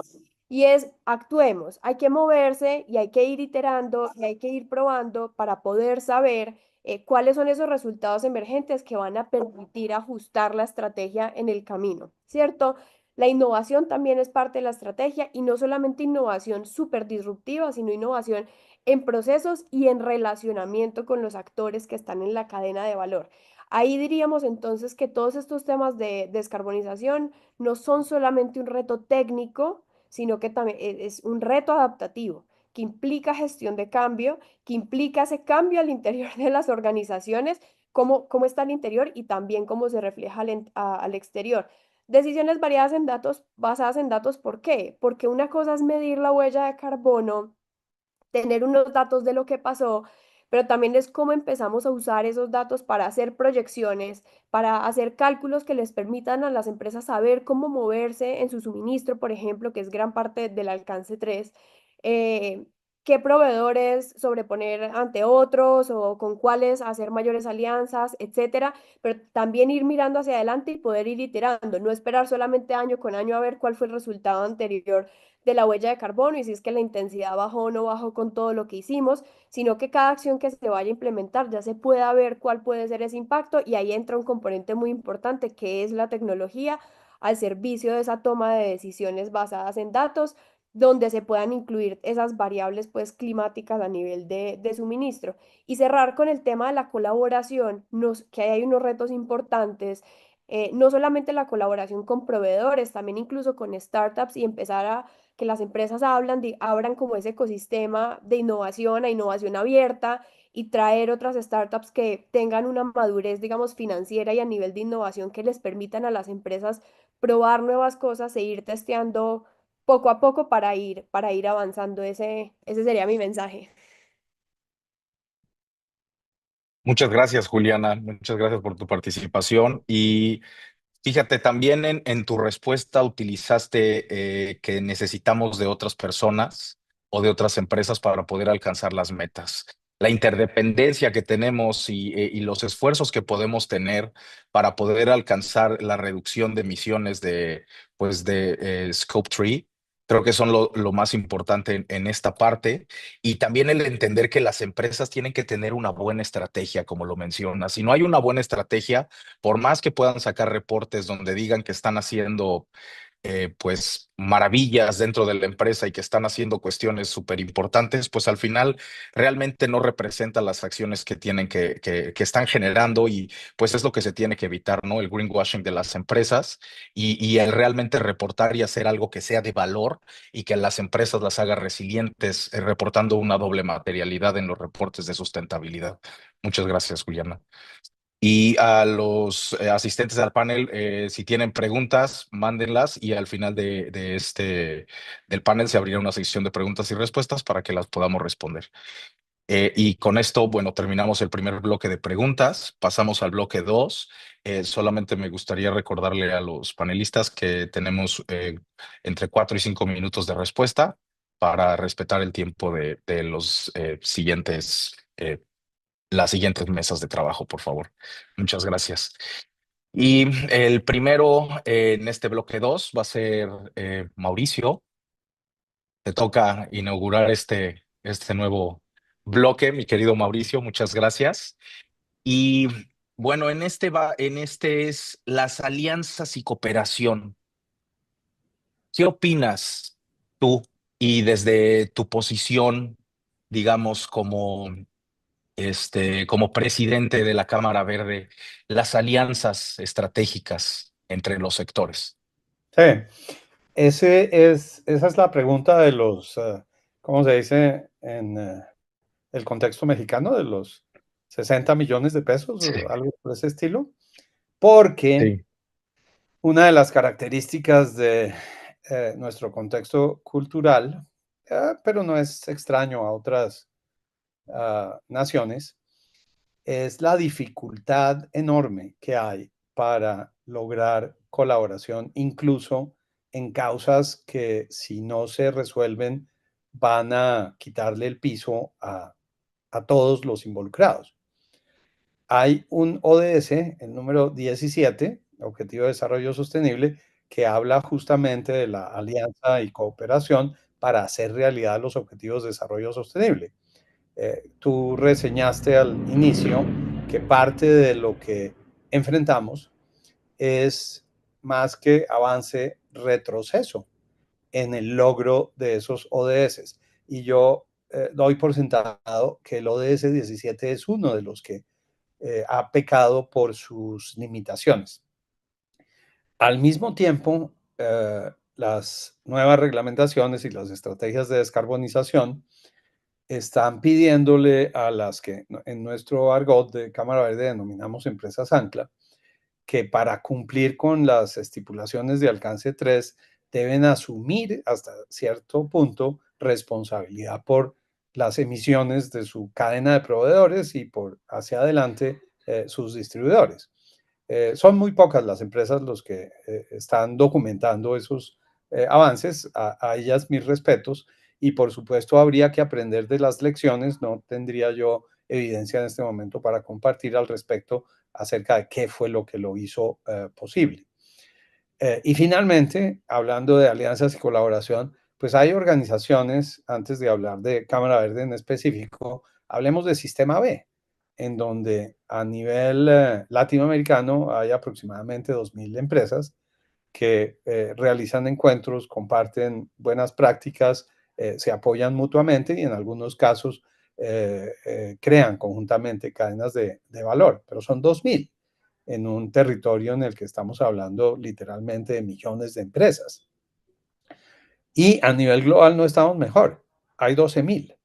Y es actuemos, hay que moverse y hay que ir iterando y hay que ir probando para poder saber cuáles son esos resultados emergentes que van a permitir ajustar la estrategia en el camino, ¿cierto? La innovación también es parte de la estrategia y no solamente innovación súper disruptiva, sino innovación en procesos y en relacionamiento con los actores que están en la cadena de valor. Ahí diríamos entonces que todos estos temas de descarbonización no son solamente un reto técnico, sino que también es un reto adaptativo que implica gestión de cambio, que implica ese cambio al interior de las organizaciones, cómo está al interior y también cómo se refleja al exterior. Decisiones variadas en datos, basadas en datos, ¿por qué? Porque una cosa es medir la huella de carbono, tener unos datos de lo que pasó, pero también es cómo empezamos a usar esos datos para hacer proyecciones, para hacer cálculos que les permitan a las empresas saber cómo moverse en su suministro, por ejemplo, que es gran parte del alcance 3, qué proveedores sobreponer ante otros o con cuáles hacer mayores alianzas, etcétera, pero también ir mirando hacia adelante y poder ir iterando, no esperar solamente año con año a ver cuál fue el resultado anterior de la huella de carbono y si es que la intensidad bajó o no bajó con todo lo que hicimos, sino que cada acción que se vaya a implementar ya se pueda ver cuál puede ser ese impacto y ahí entra un componente muy importante que es la tecnología al servicio de esa toma de decisiones basadas en datos donde se puedan incluir esas variables pues climáticas a nivel de suministro. Y cerrar con el tema de la colaboración, que hay unos retos importantes, no solamente la colaboración con proveedores, también incluso con startups y empezar a que las empresas abran como ese ecosistema de innovación a innovación abierta y traer otras startups que tengan una madurez, digamos, financiera y a nivel de innovación que les permitan a las empresas probar nuevas cosas e ir testeando poco a poco para ir avanzando. Ese sería mi mensaje. Muchas gracias, Juliana. Muchas gracias por tu participación. Y fíjate, también en tu respuesta utilizaste que necesitamos de otras personas o de otras empresas para poder alcanzar las metas. La interdependencia que tenemos y los esfuerzos que podemos tener para poder alcanzar la reducción de emisiones de Scope 3, creo que son lo más importante en esta parte. Y también el entender que las empresas tienen que tener una buena estrategia, como lo mencionas. Si no hay una buena estrategia, por más que puedan sacar reportes donde digan que están haciendo pues maravillas dentro de la empresa y que están haciendo cuestiones súper importantes, pues al final realmente no representa las acciones que tienen que están generando y pues es lo que se tiene que evitar, ¿no? El greenwashing de las empresas y el realmente reportar y hacer algo que sea de valor y que las empresas las haga resilientes, reportando una doble materialidad en los reportes de sustentabilidad. Muchas gracias, Juliana. Y a los asistentes al panel, si tienen preguntas, mándenlas y al final del panel se abrirá una sección de preguntas y respuestas para que las podamos responder. Y con esto, bueno, terminamos el primer bloque de preguntas, pasamos al bloque 2. Solamente me gustaría recordarle a los panelistas que tenemos entre 4 y 5 minutos de respuesta para respetar el tiempo de los las siguientes mesas de trabajo, por favor. Muchas gracias. Y el primero en este bloque 2 va a ser Mauricio. Te toca inaugurar este nuevo bloque, mi querido Mauricio. Muchas gracias. Y bueno, en este es las alianzas y cooperación. ¿Qué opinas tú y desde tu posición, digamos, como presidente de la Cámara Verde, las alianzas estratégicas entre los sectores? Sí, esa es la pregunta de los, ¿cómo se dice en el contexto mexicano? De los 60 millones de pesos Sí, o algo por ese estilo. Porque sí, una de las características de nuestro contexto cultural, pero no es extraño a otras naciones, es la dificultad enorme que hay para lograr colaboración, incluso en causas que si no se resuelven van a quitarle el piso a todos los involucrados. Hay un ODS, el número 17, Objetivo de Desarrollo Sostenible, que habla justamente de la alianza y cooperación para hacer realidad los Objetivos de Desarrollo Sostenible. Tú reseñaste al inicio que parte de lo que enfrentamos es más que avance, retroceso en el logro de esos ODS. Y yo doy por sentado que el ODS 17 es uno de los que ha pecado por sus limitaciones. Al mismo tiempo, las nuevas reglamentaciones y las estrategias de descarbonización están pidiéndole a las que en nuestro argot de Cámara Verde denominamos empresas ancla, que para cumplir con las estipulaciones de alcance 3 deben asumir hasta cierto punto responsabilidad por las emisiones de su cadena de proveedores y por hacia adelante sus distribuidores. Son muy pocas las empresas los que están documentando esos avances, a ellas mis respetos, y por supuesto habría que aprender de las lecciones. No tendría yo evidencia en este momento para compartir al respecto acerca de qué fue lo que lo hizo posible. Y finalmente, hablando de alianzas y colaboración, pues hay organizaciones, antes de hablar de Cámara Verde en específico, hablemos de Sistema B, en donde a nivel latinoamericano hay aproximadamente 2.000 empresas que realizan encuentros, comparten buenas prácticas, se apoyan mutuamente y en algunos casos crean conjuntamente cadenas de valor, pero son 2.000 en un territorio en el que estamos hablando literalmente de millones de empresas. Y a nivel global no estamos mejor. Hay 12.000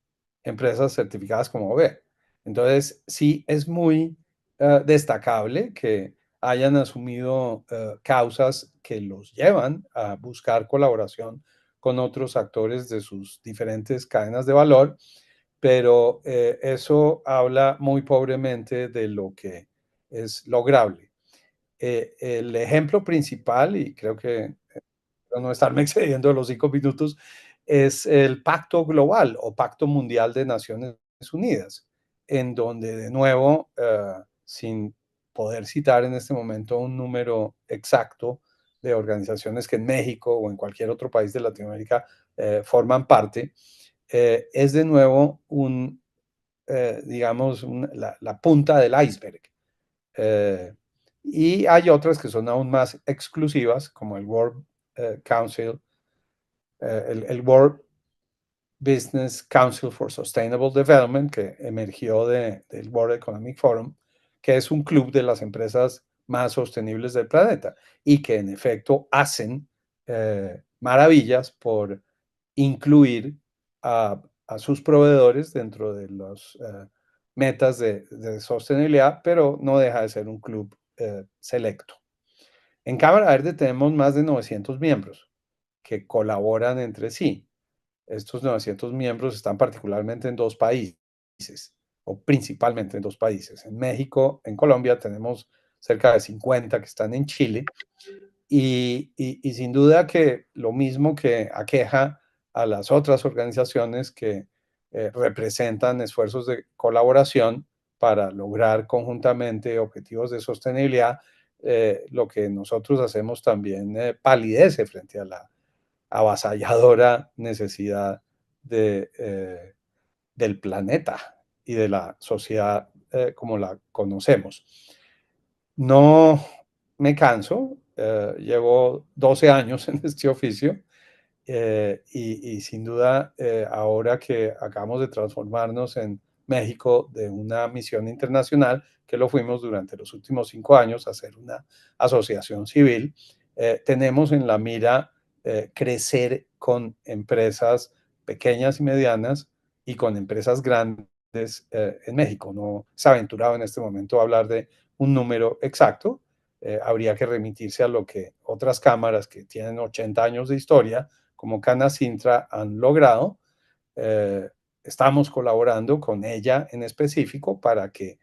empresas certificadas como B. Entonces, sí es muy destacable que hayan asumido causas que los llevan a buscar colaboración con otros actores de sus diferentes cadenas de valor, pero eso habla muy pobremente de lo que es lograble. El ejemplo principal, y creo que no estarme excediendo de los 5 minutos, es el Pacto Global o Pacto Mundial de Naciones Unidas, en donde de nuevo, sin poder citar en este momento un número exacto de organizaciones que en México o en cualquier otro país de Latinoamérica forman parte, es de nuevo digamos, la punta del iceberg. Y hay otras que son aún más exclusivas, como el World Council, el World Business Council for Sustainable Development, que emergió del World Economic Forum, que es un club de las empresas más sostenibles del planeta y que en efecto hacen maravillas por incluir a sus proveedores dentro de las metas de sostenibilidad, pero no deja de ser un club selecto. En Cámara Verde tenemos más de 900 miembros que colaboran entre sí. Estos 900 miembros están particularmente en 2 países, o principalmente en 2 países. En México, en Colombia, tenemos cerca de 50 que están en Chile. Y sin duda que lo mismo que aqueja a las otras organizaciones que representan esfuerzos de colaboración para lograr conjuntamente objetivos de sostenibilidad, lo que nosotros hacemos también palidece frente a la avasalladora necesidad del planeta y de la sociedad como la conocemos. No me canso, llevo 12 años en este oficio y sin duda ahora que acabamos de transformarnos en México de una misión internacional, que lo fuimos durante los últimos 5 años, a hacer una asociación civil, tenemos en la mira crecer con empresas pequeñas y medianas y con empresas grandes en México. No se ha aventurado en este momento a hablar de un número exacto. Habría que remitirse a lo que otras cámaras que tienen 80 años de historia, como Canacintra, han logrado. Estamos colaborando con ella en específico para que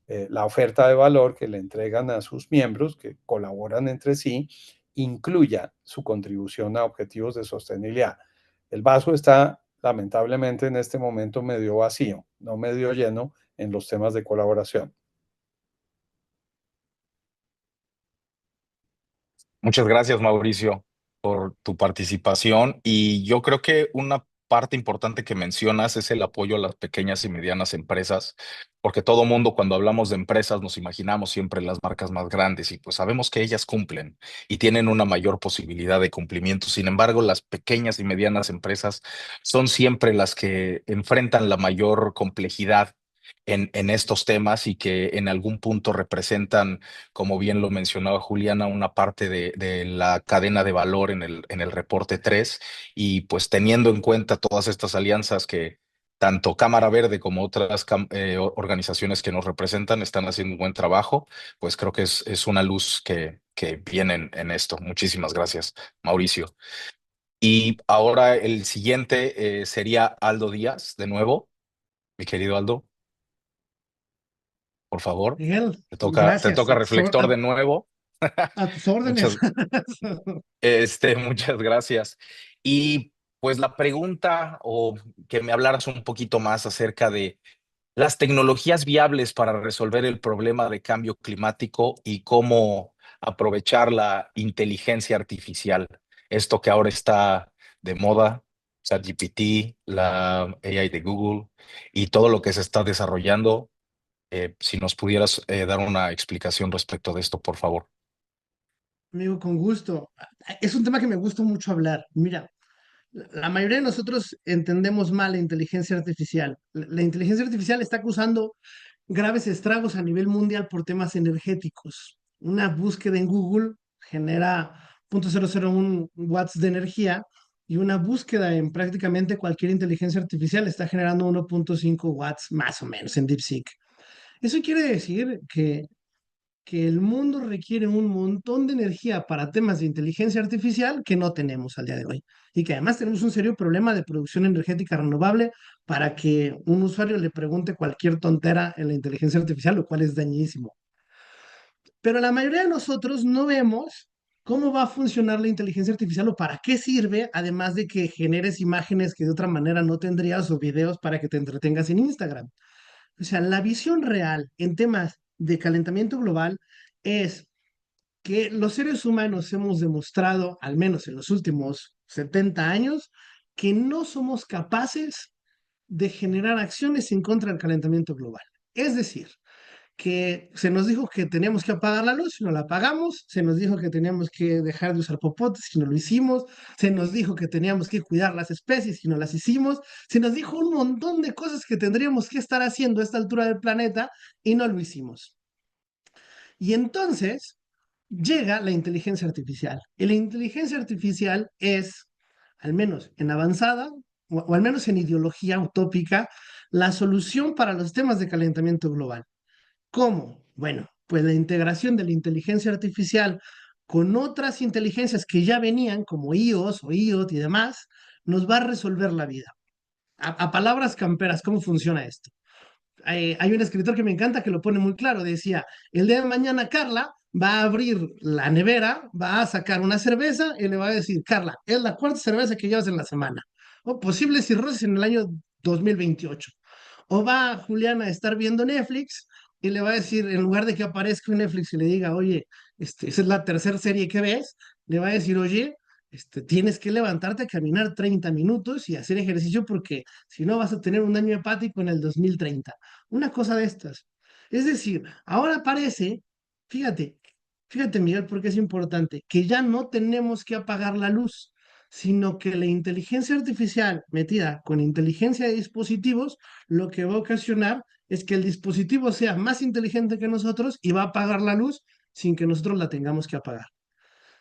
la oferta de valor que le entregan a sus miembros, que colaboran entre sí, incluya su contribución a objetivos de sostenibilidad. El vaso está lamentablemente en este momento medio vacío, no medio lleno en los temas de colaboración. Muchas gracias, Mauricio, por tu participación. Y yo creo que una parte importante que mencionas es el apoyo a las pequeñas y medianas empresas, porque todo mundo cuando hablamos de empresas nos imaginamos siempre las marcas más grandes y pues sabemos que ellas cumplen y tienen una mayor posibilidad de cumplimiento. Sin embargo, las pequeñas y medianas empresas son siempre las que enfrentan la mayor complejidad en estos temas y que en algún punto representan, como bien lo mencionaba Juliana, una parte de la cadena de valor en el reporte 3 y pues teniendo en cuenta todas estas alianzas que tanto Cámara Verde como otras organizaciones que nos representan están haciendo un buen trabajo, pues creo que es una luz que viene en esto. Muchísimas gracias, Mauricio. Y ahora el siguiente sería Aldo Díaz, de nuevo. Mi querido Aldo, por favor, Miguel, te gracias. toca reflector de nuevo. A tus órdenes. Muchas, muchas gracias. Y Pues la pregunta o que me hablaras un poquito más acerca de las tecnologías viables para resolver el problema de cambio climático y cómo aprovechar la inteligencia artificial. Esto que ahora está de moda, ChatGPT, la AI de Google y todo lo que se está desarrollando. Si nos pudieras dar una explicación respecto de esto, por favor. Amigo, con gusto. Es un tema que me gusta mucho hablar. Mira, la mayoría de nosotros entendemos mal la inteligencia artificial. La inteligencia artificial está causando graves estragos a nivel mundial por temas energéticos. Una búsqueda en Google genera 0.001 watts de energía y una búsqueda en prácticamente cualquier inteligencia artificial está generando 1.5 watts más o menos en DeepSeek. Eso quiere decir que el mundo requiere un montón de energía para temas de inteligencia artificial que no tenemos al día de hoy. Y que además tenemos un serio problema de producción energética renovable para que un usuario le pregunte cualquier tontera en la inteligencia artificial, lo cual es dañísimo. Pero la mayoría de nosotros no vemos cómo va a funcionar la inteligencia artificial o para qué sirve, además de que generes imágenes que de otra manera no tendrías o videos para que te entretengas en Instagram. O sea, la visión real en temas de calentamiento global es que los seres humanos hemos demostrado, al menos en los últimos 70 años, que no somos capaces de generar acciones en contra del calentamiento global. Es decir, que se nos dijo que teníamos que apagar la luz y no la apagamos, se nos dijo que teníamos que dejar de usar popotes y no lo hicimos, se nos dijo que teníamos que cuidar las especies y no las hicimos, se nos dijo un montón de cosas que tendríamos que estar haciendo a esta altura del planeta y no lo hicimos. Y entonces llega la inteligencia artificial. Y la inteligencia artificial es, al menos en avanzada, o al menos en ideología utópica, la solución para los temas de calentamiento global. ¿Cómo? Bueno, pues la integración de la inteligencia artificial con otras inteligencias que ya venían, como IOS o IoT y demás, nos va a resolver la vida. A palabras camperas, ¿cómo funciona esto? Hay un escritor que me encanta que lo pone muy claro. Decía, el día de mañana Carla va a abrir la nevera, va a sacar una cerveza y le va a decir, Carla, es la cuarta cerveza que llevas en la semana. O posibles cirrosis en el año 2028. O va Juliana a estar viendo Netflix y le va a decir, en lugar de que aparezca en Netflix y le diga, oye, esa es la tercera serie que ves, le va a decir, oye, tienes que levantarte a caminar 30 minutos y hacer ejercicio porque si no vas a tener un daño hepático en el 2030. Una cosa de estas. Es decir, ahora parece, fíjate, fíjate Miguel, porque es importante, que ya no tenemos que apagar la luz, sino que la inteligencia artificial metida con inteligencia de dispositivos, lo que va a ocasionar es que el dispositivo sea más inteligente que nosotros y va a apagar la luz sin que nosotros la tengamos que apagar.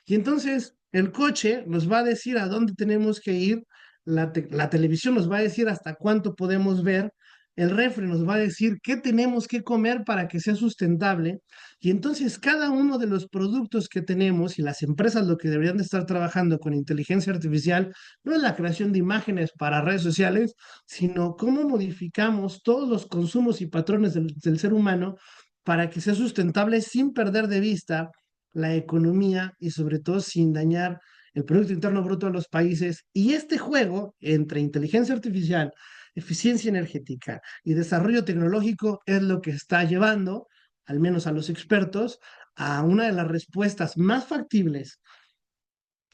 Y entonces el coche nos va a decir a dónde tenemos que ir, la televisión nos va a decir hasta cuánto podemos ver, el refri nos va a decir qué tenemos que comer para que sea sustentable. Y entonces cada uno de los productos que tenemos y las empresas lo que deberían de estar trabajando con inteligencia artificial no es la creación de imágenes para redes sociales, sino cómo modificamos todos los consumos y patrones del ser humano para que sea sustentable sin perder de vista la economía y sobre todo sin dañar el Producto Interno Bruto de los países. Y este juego entre inteligencia artificial, eficiencia energética y desarrollo tecnológico es lo que está llevando, al menos a los expertos, a una de las respuestas más factibles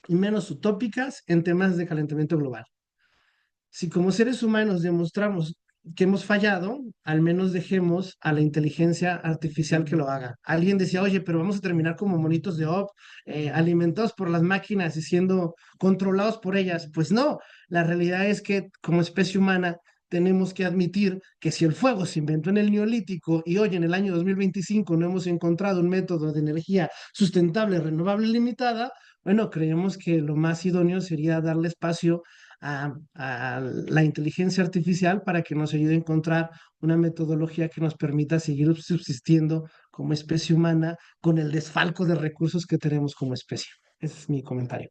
y menos utópicas en temas de calentamiento global. Si como seres humanos demostramos que hemos fallado, al menos dejemos a la inteligencia artificial que lo haga. Alguien decía, oye, pero vamos a terminar como monitos de op, alimentados por las máquinas y siendo controlados por ellas. Pues no, la realidad es que como especie humana tenemos que admitir que si el fuego se inventó en el Neolítico y hoy en el año 2025 no hemos encontrado un método de energía sustentable, renovable y limitada, bueno, creemos que lo más idóneo sería darle espacio a la inteligencia artificial para que nos ayude a encontrar una metodología que nos permita seguir subsistiendo como especie humana con el desfalco de recursos que tenemos como especie. Ese es mi comentario.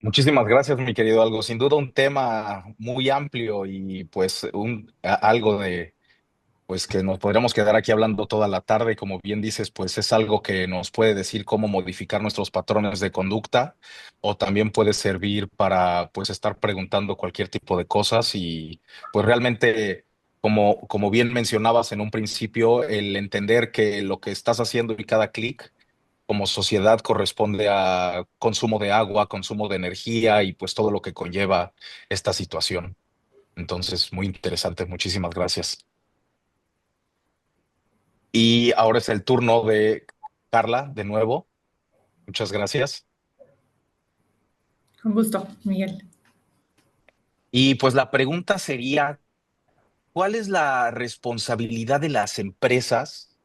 Muchísimas gracias, mi querido Algo. Sin duda un tema muy amplio y pues algo de pues que nos podríamos quedar aquí hablando toda la tarde. Como bien dices, pues es algo que nos puede decir cómo modificar nuestros patrones de conducta, o también puede servir para pues estar preguntando cualquier tipo de cosas. Y pues realmente, como bien mencionabas en un principio, el entender que lo que estás haciendo y cada clic como sociedad corresponde a consumo de agua, consumo de energía y pues todo lo que conlleva esta situación. Entonces, muy interesante. Muchísimas gracias. Y ahora es el turno de Carla, de nuevo. Muchas gracias. Con gusto, Miguel. Y pues la pregunta sería, ¿cuál es la responsabilidad de las empresas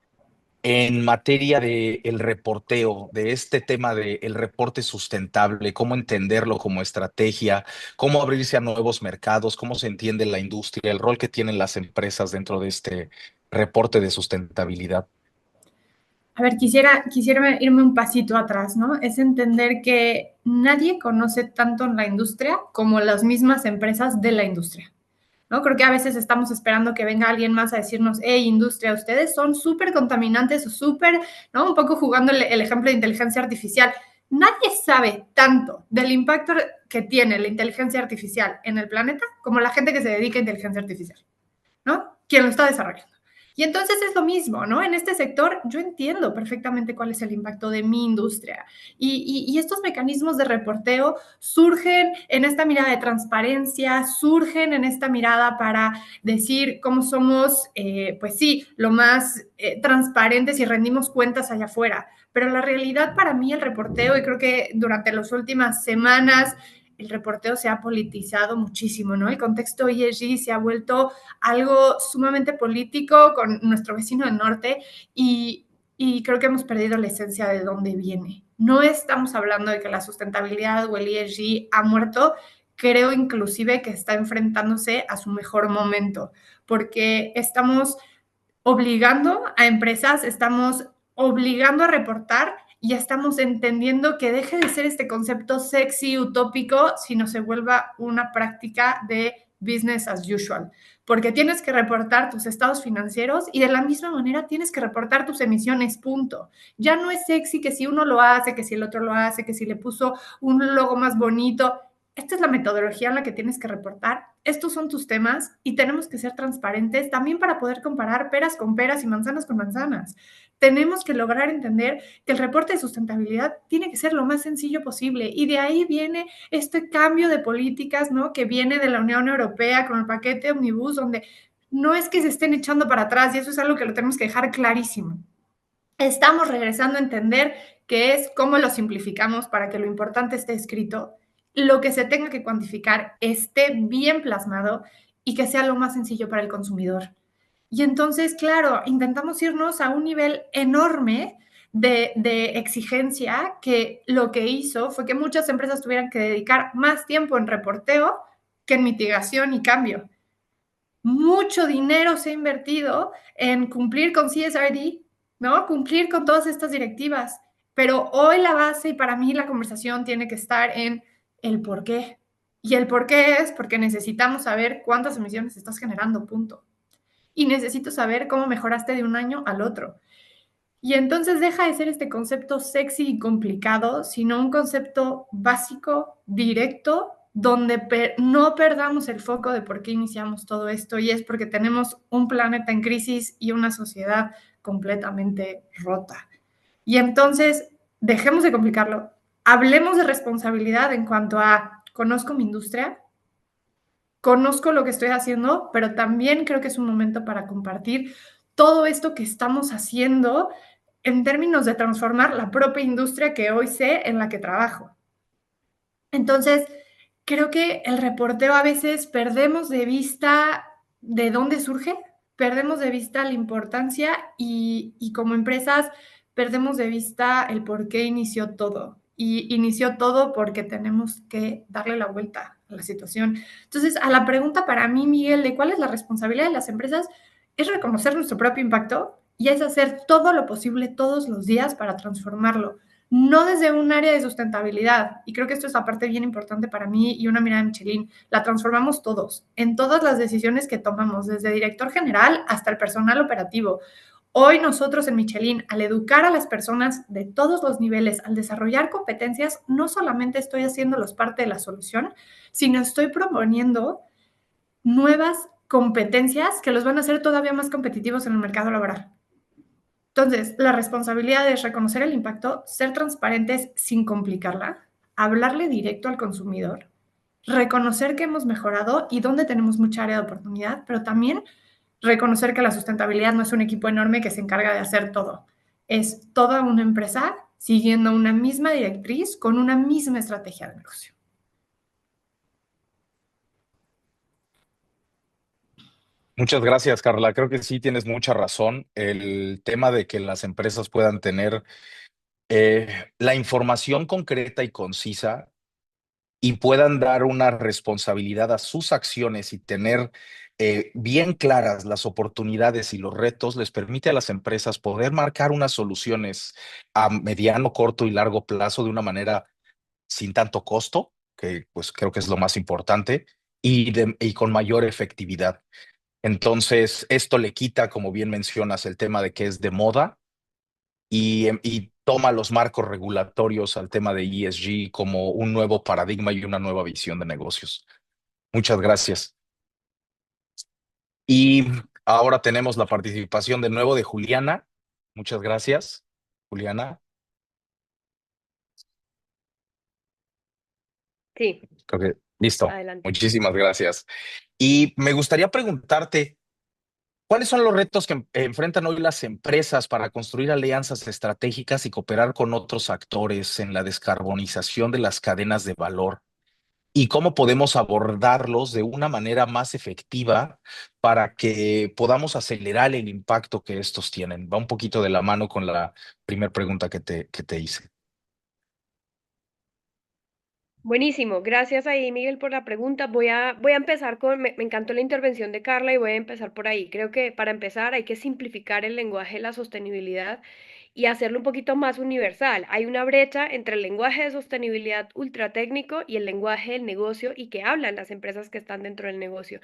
en materia de el reporteo, de este tema de el reporte sustentable? ¿Cómo entenderlo como estrategia? ¿Cómo abrirse a nuevos mercados? ¿Cómo se entiende la industria? El rol que tienen las empresas dentro de este reporte de sustentabilidad. A ver, quisiera irme un pasito atrás, ¿no? Es entender que nadie conoce tanto en la industria como las mismas empresas de la industria, ¿no? Creo que a veces estamos esperando que venga alguien más a decirnos, hey, industria, ustedes son súper contaminantes o súper, ¿no? Un poco jugando el ejemplo de inteligencia artificial. Nadie sabe tanto del impacto que tiene la inteligencia artificial en el planeta como la gente que se dedica a inteligencia artificial, ¿no? Quien lo está desarrollando. Y entonces es lo mismo, ¿no? En este sector yo entiendo perfectamente cuál es el impacto de mi industria y estos mecanismos de reporteo surgen en esta mirada de transparencia, surgen en esta mirada para decir cómo somos, pues sí, lo más transparentes y rendimos cuentas allá afuera. Pero la realidad para mí, el reporteo, y creo que durante las últimas semanas el reporteo se ha politizado muchísimo, ¿no? El contexto ESG se ha vuelto algo sumamente político con nuestro vecino del norte y creo que hemos perdido la esencia de dónde viene. No estamos hablando de que la sustentabilidad o el ESG ha muerto, creo inclusive que está enfrentándose a su mejor momento, porque estamos obligando a empresas, estamos obligando a reportar y estamos entendiendo que deje de ser este concepto sexy, utópico, sino se vuelva una práctica de business as usual, porque tienes que reportar tus estados financieros y de la misma manera tienes que reportar tus emisiones, punto. Ya no es sexy que si uno lo hace, que si el otro lo hace, que si le puso un logo más bonito. Esta es la metodología en la que tienes que reportar. Estos son tus temas y tenemos que ser transparentes también para poder comparar peras con peras y manzanas con manzanas. Tenemos que lograr entender que el reporte de sustentabilidad tiene que ser lo más sencillo posible y de ahí viene este cambio de políticas, ¿no? Que viene de la Unión Europea con el paquete Omnibus, donde no es que se estén echando para atrás y eso es algo que lo tenemos que dejar clarísimo. Estamos regresando a entender que es cómo lo simplificamos para que lo importante esté escrito, lo que se tenga que cuantificar esté bien plasmado y que sea lo más sencillo para el consumidor. Y entonces, claro, intentamos irnos a un nivel enorme de exigencia que lo que hizo fue que muchas empresas tuvieran que dedicar más tiempo en reporteo que en mitigación y cambio. Mucho dinero se ha invertido en cumplir con CSRD, ¿no? Cumplir con todas estas directivas. Pero hoy la base y para mí la conversación tiene que estar en el por qué. Y el por qué es porque necesitamos saber cuántas emisiones estás generando, punto. Y necesito saber cómo mejoraste de un año al otro. Y entonces deja de ser este concepto sexy y complicado, sino un concepto básico, directo, donde no perdamos el foco de por qué iniciamos todo esto, y es porque tenemos un planeta en crisis y una sociedad completamente rota. Y entonces, dejemos de complicarlo, hablemos de responsabilidad en cuanto a conozco mi industria, conozco lo que estoy haciendo, pero también creo que es un momento para compartir todo esto que estamos haciendo en términos de transformar la propia industria que hoy sé en la que trabajo. Entonces, creo que el reporteo a veces perdemos de vista de dónde surge, perdemos de vista la importancia y como empresas perdemos de vista el por qué inició todo. Y inició todo porque tenemos que darle la vuelta a la situación. Entonces, a la pregunta para mí, Miguel, de cuál es la responsabilidad de las empresas, es reconocer nuestro propio impacto y es hacer todo lo posible todos los días para transformarlo. no desde un área de sustentabilidad. Y creo que esto es la parte bien importante para mí y una mirada de Michelin. La transformamos todos, en todas las decisiones que tomamos, desde director general hasta el personal operativo. Hoy nosotros en Michelin, al educar a las personas de todos los niveles, al desarrollar competencias, no solamente estoy haciéndolos parte de la solución, sino estoy proponiendo nuevas competencias que los van a hacer todavía más competitivos en el mercado laboral. Entonces, la responsabilidad es reconocer el impacto, ser transparentes sin complicarla, hablarle directo al consumidor, reconocer que hemos mejorado y dónde tenemos mucha área de oportunidad, pero también reconocer que la sustentabilidad no es un equipo enorme que se encarga de hacer todo. Es toda una empresa siguiendo una misma directriz con una misma estrategia de negocio. Muchas gracias, Carla. Creo que sí tienes mucha razón. El tema de que las empresas puedan tener la información concreta y concisa y puedan dar una responsabilidad a sus acciones y tener bien claras las oportunidades y los retos, les permite a las empresas poder marcar unas soluciones a mediano, corto y largo plazo de una manera sin tanto costo, que pues creo que es lo más importante, y con mayor efectividad. Entonces, esto le quita, como bien mencionas, el tema de que es de moda y toma los marcos regulatorios al tema de ESG como un nuevo paradigma y una nueva visión de negocios. Muchas gracias. Y ahora tenemos la participación de nuevo de Juliana. Muchas gracias, Juliana. Sí, Creo que listo. adelante. Muchísimas gracias. Y me gustaría preguntarte, ¿cuáles son los retos que enfrentan hoy las empresas para construir alianzas estratégicas y cooperar con otros actores en la descarbonización de las cadenas de valor? ¿Y cómo podemos abordarlos de una manera más efectiva para que podamos acelerar el impacto que estos tienen? Va un poquito de la mano con la primera pregunta que te hice. Buenísimo, gracias ahí Miguel por la pregunta. Voy a empezar me encantó la intervención de Carla y voy a empezar por ahí. Creo que para empezar hay que simplificar el lenguaje de la sostenibilidad y hacerlo un poquito más universal. Hay una brecha entre el lenguaje de sostenibilidad ultra técnico y el lenguaje del negocio y que hablan las empresas que están dentro del negocio.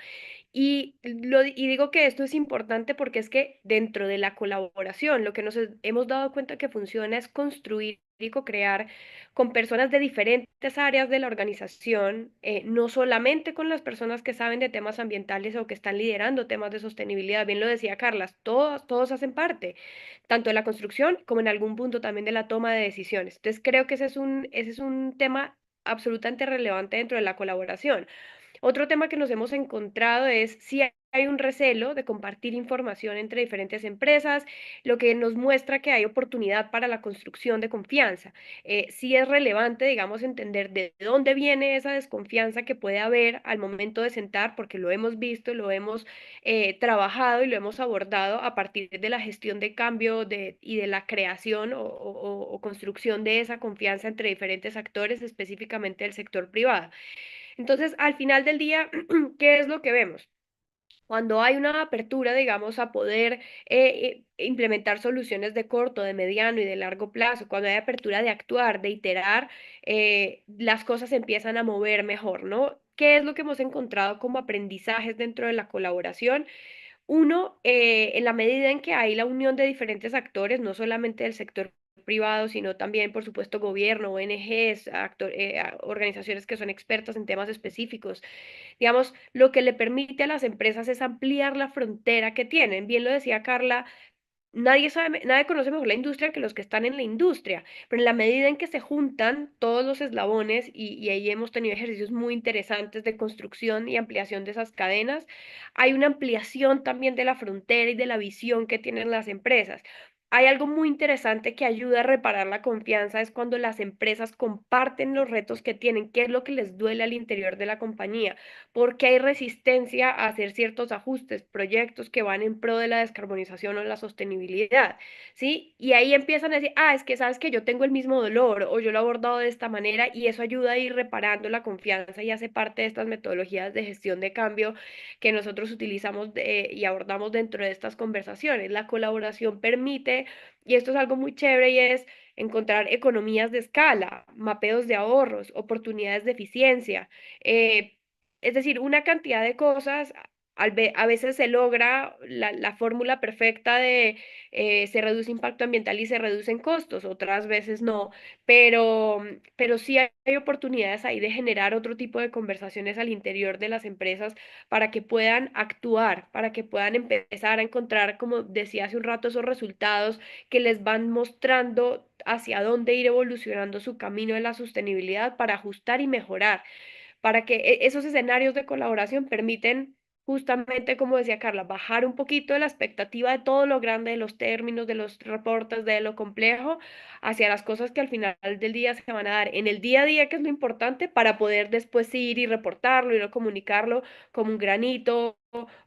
Y digo que esto es importante porque es que dentro de la colaboración, lo que nos hemos dado cuenta que funciona es construir y co-crear con personas de diferentes áreas de la organización, no solamente con las personas que saben de temas ambientales o que están liderando temas de sostenibilidad. Bien lo decía Carlas, todos hacen parte, tanto de la construcción como en algún punto también de la toma de decisiones. Entonces creo que ese es un tema absolutamente relevante dentro de la colaboración. Otro tema que nos hemos encontrado es si hay un recelo de compartir información entre diferentes empresas, lo que nos muestra que hay oportunidad para la construcción de confianza. Sí es relevante, digamos, entender de dónde viene esa desconfianza que puede haber al momento de sentar, porque lo hemos visto, lo hemos trabajado y lo hemos abordado a partir de la gestión de cambio y de la creación o construcción de esa confianza entre diferentes actores, específicamente del sector privado. Entonces, al final del día, ¿qué es lo que vemos? Cuando hay una apertura, digamos, a poder implementar soluciones de corto, de mediano y de largo plazo, cuando hay apertura de actuar, de iterar, las cosas empiezan a mover mejor, ¿no? ¿Qué es lo que hemos encontrado como aprendizajes dentro de la colaboración? Uno, en la medida en que hay la unión de diferentes actores, no solamente del sector privado, sino también, por supuesto, gobierno, ONGs, organizaciones que son expertas en temas específicos. Digamos, lo que le permite a las empresas es ampliar la frontera que tienen. Bien lo decía Carla, nadie conoce mejor la industria que los que están en la industria, pero en la medida en que se juntan todos los eslabones, y ahí hemos tenido ejercicios muy interesantes de construcción y ampliación de esas cadenas, hay una ampliación también de la frontera y de la visión que tienen las empresas. Hay algo muy interesante que ayuda a reparar la confianza, es cuando las empresas comparten los retos que tienen, qué es lo que les duele al interior de la compañía, porque hay resistencia a hacer ciertos ajustes, proyectos que van en pro de la descarbonización o la sostenibilidad, ¿sí? Y ahí empiezan a decir, es que sabes que yo tengo el mismo dolor o yo lo he abordado de esta manera y eso ayuda a ir reparando la confianza y hace parte de estas metodologías de gestión de cambio que nosotros utilizamos y abordamos dentro de estas conversaciones. La colaboración permite, y esto es algo muy chévere, y es encontrar economías de escala, mapeos de ahorros, oportunidades de eficiencia. eh, es decir, una cantidad de cosas. A veces se logra la fórmula perfecta de se reduce impacto ambiental y se reducen costos, otras veces no, pero sí hay oportunidades ahí de generar otro tipo de conversaciones al interior de las empresas para que puedan actuar, para que puedan empezar a encontrar, como decía hace un rato, esos resultados que les van mostrando hacia dónde ir evolucionando su camino de la sostenibilidad para ajustar y mejorar, para que esos escenarios de colaboración permiten justamente, como decía Carla, bajar un poquito de la expectativa de todo lo grande, de los términos, de los reportes, de lo complejo, hacia las cosas que al final del día se van a dar en el día a día, que es lo importante, para poder después ir y reportarlo y comunicarlo como un granito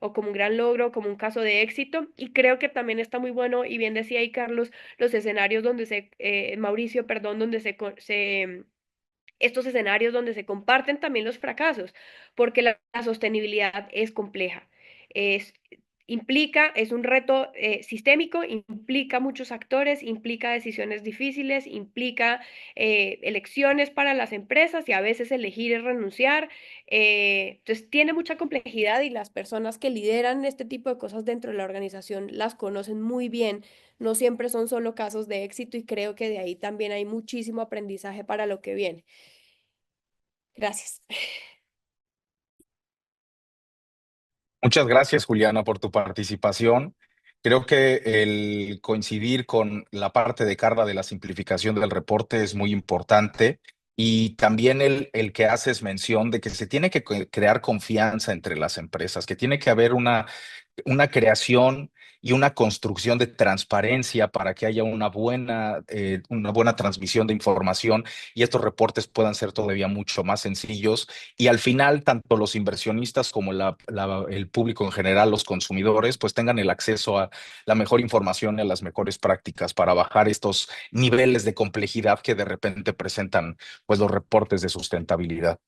o como un gran logro, como un caso de éxito. Y creo que también está muy bueno, y bien decía ahí Carlos, los escenarios donde Mauricio, perdón, donde estos escenarios donde se comparten también los fracasos, porque la sostenibilidad es compleja. Es, es un reto sistémico, implica muchos actores, implica decisiones difíciles, implica elecciones para las empresas y a veces elegir es renunciar. Entonces tiene mucha complejidad y las personas que lideran este tipo de cosas dentro de la organización las conocen muy bien. No siempre son solo casos de éxito y creo que de ahí también hay muchísimo aprendizaje para lo que viene. Gracias. Muchas gracias, Juliana, por tu participación. Creo que el coincidir con la parte de Carla de la simplificación del reporte es muy importante y también el que haces mención de que se tiene que crear confianza entre las empresas, que tiene que haber una creación y una construcción de transparencia para que haya una buena transmisión de información y estos reportes puedan ser todavía mucho más sencillos. Y al final, tanto los inversionistas como el público en general, los consumidores, pues tengan el acceso a la mejor información y a las mejores prácticas para bajar estos niveles de complejidad que de repente presentan pues los reportes de sustentabilidad.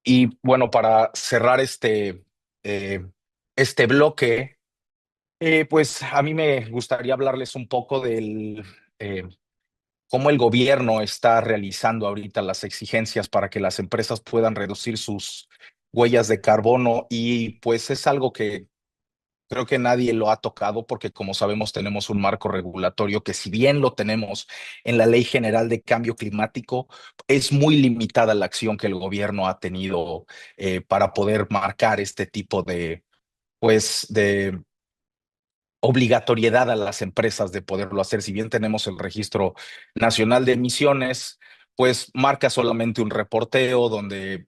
Y bueno, para cerrar eh, este bloque, pues a mí me gustaría hablarles un poco del cómo el gobierno está realizando ahorita las exigencias para que las empresas puedan reducir sus huellas de carbono y pues es algo que creo que nadie lo ha tocado porque como sabemos tenemos un marco regulatorio que si bien lo tenemos en la Ley General de Cambio Climático, es muy limitada la acción que el gobierno ha tenido para poder marcar este tipo de obligatoriedad a las empresas de poderlo hacer. Si bien tenemos el Registro Nacional de Emisiones, pues marca solamente un reporteo donde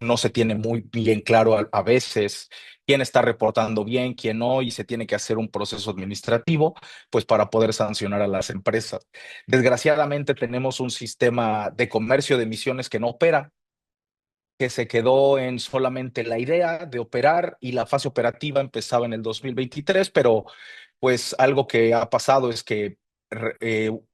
no se tiene muy bien claro a veces quién está reportando bien, quién no, y se tiene que hacer un proceso administrativo, pues para poder sancionar a las empresas. Desgraciadamente tenemos un sistema de comercio de emisiones que no opera, que se quedó en solamente la idea de operar y la fase operativa empezaba en el 2023, pero pues algo que ha pasado es que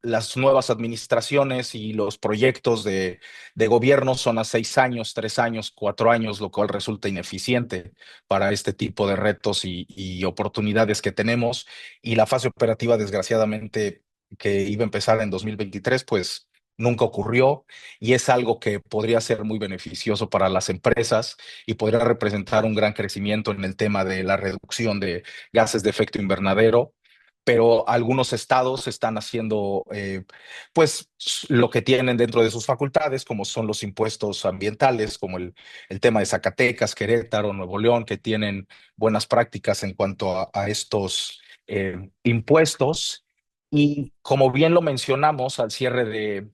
las nuevas administraciones y los proyectos de gobierno son a 6 años, 3 años, 4 años, lo cual resulta ineficiente para este tipo de retos y oportunidades que tenemos. Y la fase operativa, desgraciadamente, que iba a empezar en 2023, pues nunca ocurrió y es algo que podría ser muy beneficioso para las empresas y podría representar un gran crecimiento en el tema de la reducción de gases de efecto invernadero, pero algunos estados están haciendo pues lo que tienen dentro de sus facultades, como son los impuestos ambientales, como el tema de Zacatecas, Querétaro, Nuevo León, que tienen buenas prácticas en cuanto a estos impuestos. Y como bien lo mencionamos al cierre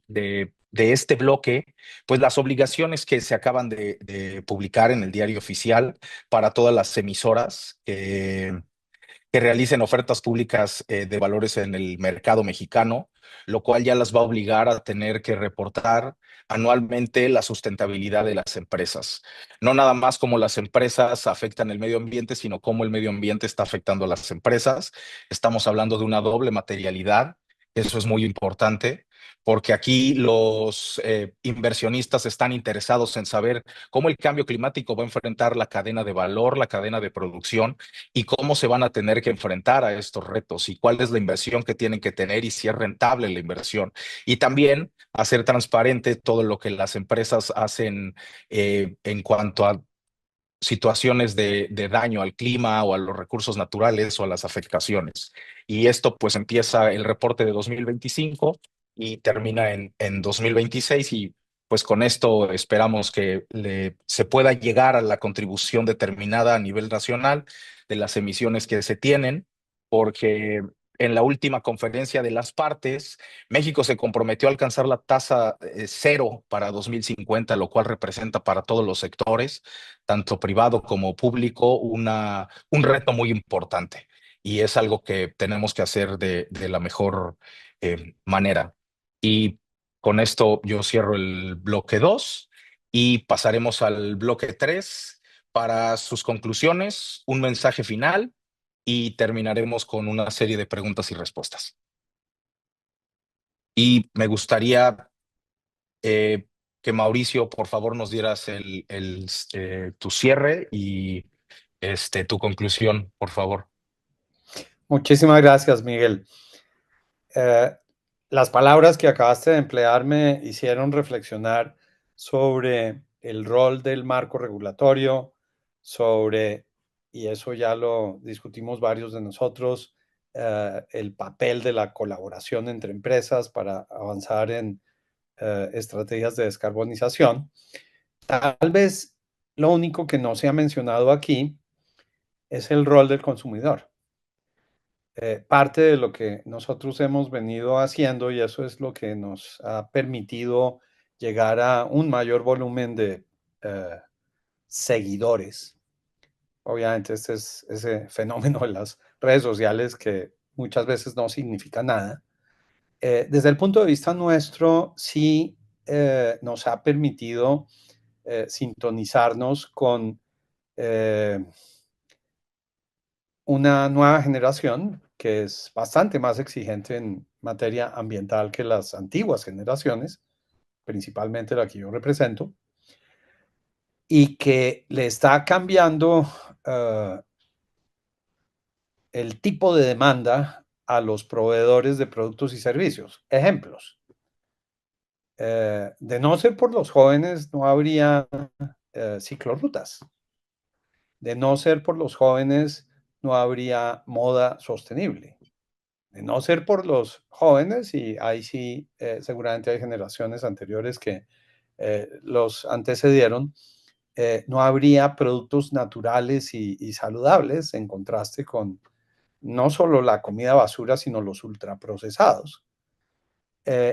de este bloque, pues las obligaciones que se acaban de publicar en el Diario Oficial para todas las emisoras que realicen ofertas públicas de valores en el mercado mexicano, lo cual ya las va a obligar a tener que reportar anualmente la sustentabilidad de las empresas. No nada más cómo las empresas afectan el medio ambiente, sino cómo el medio ambiente está afectando a las empresas. Estamos hablando de una doble materialidad, eso es muy importante, porque aquí los inversionistas están interesados en saber cómo el cambio climático va a enfrentar la cadena de valor, la cadena de producción y cómo se van a tener que enfrentar a estos retos y cuál es la inversión que tienen que tener y si es rentable la inversión. Y también hacer transparente todo lo que las empresas hacen en cuanto a situaciones de daño al clima o a los recursos naturales o a las afectaciones. Y esto pues empieza el reporte de 2025 y termina en 2026 y pues con esto esperamos que se pueda llegar a la contribución determinada a nivel nacional de las emisiones que se tienen, porque en la última conferencia de las partes, México se comprometió a alcanzar la tasa cero para 2050, lo cual representa para todos los sectores tanto privado como público, un reto muy importante y es algo que tenemos que hacer de la mejor manera. Y con esto yo cierro el bloque 2 y pasaremos al bloque 3 para sus conclusiones, un mensaje final y terminaremos con una serie de preguntas y respuestas. Y me gustaría que Mauricio, por favor, nos dieras tu cierre y tu conclusión, por favor. Muchísimas gracias, Miguel. Las palabras que acabaste de emplear me hicieron reflexionar sobre el rol del marco regulatorio, y eso ya lo discutimos varios de nosotros, el papel de la colaboración entre empresas para avanzar en estrategias de descarbonización. Tal vez lo único que no se ha mencionado aquí es el rol del consumidor. Parte de lo que nosotros hemos venido haciendo, y eso es lo que nos ha permitido llegar a un mayor volumen de seguidores. Obviamente este es ese fenómeno de las redes sociales que muchas veces no significa nada. Desde el punto de vista nuestro, sí nos ha permitido sintonizarnos con una nueva generación que es bastante más exigente en materia ambiental que las antiguas generaciones, principalmente la que yo represento, y que le está cambiando el tipo de demanda a los proveedores de productos y servicios. Ejemplos. De no ser por los jóvenes, no habría ciclorrutas. De no ser por los jóvenes, no habría moda sostenible. De no ser por los jóvenes, y ahí sí seguramente hay generaciones anteriores que los antecedieron, no habría productos naturales y saludables en contraste con no solo la comida basura, sino los ultraprocesados.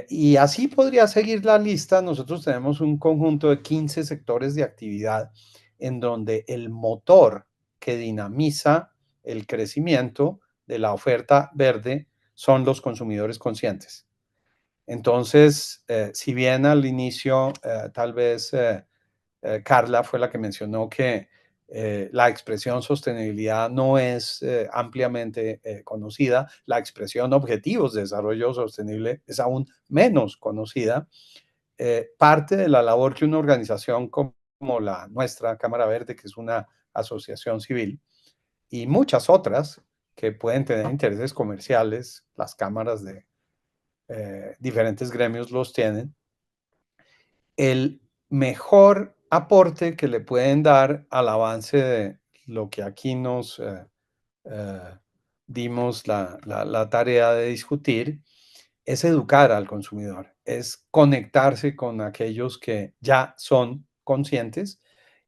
Y así podría seguir la lista. Nosotros tenemos un conjunto de 15 sectores de actividad en donde el motor que dinamiza el crecimiento de la oferta verde son los consumidores conscientes. Entonces, si bien al inicio tal vez Carla fue la que mencionó que la expresión sostenibilidad no es ampliamente conocida, la expresión objetivos de desarrollo sostenible es aún menos conocida. Parte de la labor que una organización como la nuestra, Cámara Verde, que es una asociación civil, y muchas otras que pueden tener intereses comerciales, las cámaras de diferentes gremios los tienen, el mejor aporte que le pueden dar al avance de lo que aquí nos dimos la tarea de discutir es educar al consumidor, es conectarse con aquellos que ya son conscientes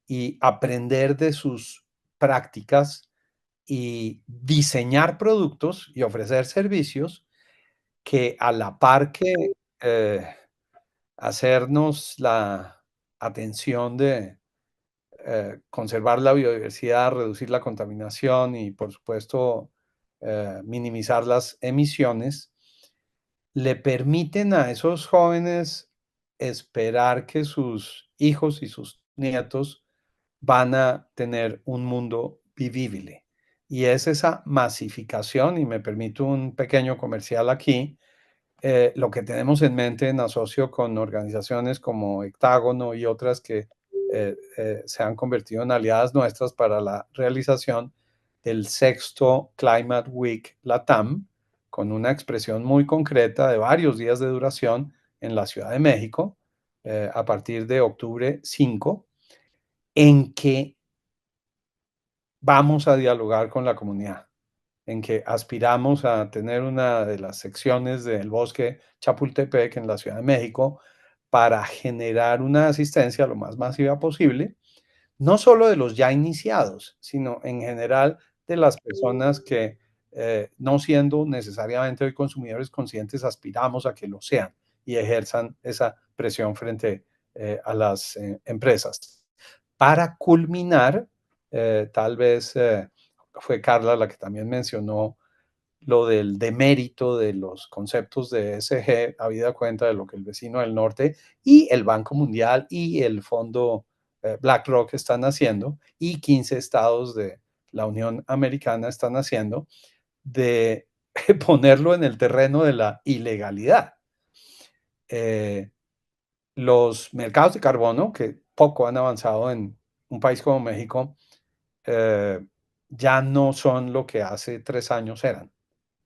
y aprender de sus prácticas y diseñar productos y ofrecer servicios que a la par que hacernos la atención de conservar la biodiversidad, reducir la contaminación y, por supuesto, minimizar las emisiones, le permiten a esos jóvenes esperar que sus hijos y sus nietos van a tener un mundo vivible. Y es esa masificación, y me permito un pequeño comercial aquí, lo que tenemos en mente en asocio con organizaciones como Hectágono y otras que se han convertido en aliadas nuestras para la realización del sexto Climate Week LATAM, con una expresión muy concreta de varios días de duración en la Ciudad de México, a partir de octubre 5, en que vamos a dialogar con la comunidad, en que aspiramos a tener una de las secciones del bosque Chapultepec en la Ciudad de México para generar una asistencia lo más masiva posible, no solo de los ya iniciados, sino en general de las personas que, no siendo necesariamente hoy consumidores conscientes, aspiramos a que lo sean y ejerzan esa presión frente a las empresas. Para culminar, tal vez fue Carla la que también mencionó lo del demérito de los conceptos de ESG, habida cuenta de lo que el vecino del norte y el Banco Mundial y el fondo BlackRock están haciendo, y 15 estados de la Unión Americana están haciendo, de ponerlo en el terreno de la ilegalidad. Los mercados de carbono, que poco han avanzado en un país como México, ya no son lo que hace 3 años eran,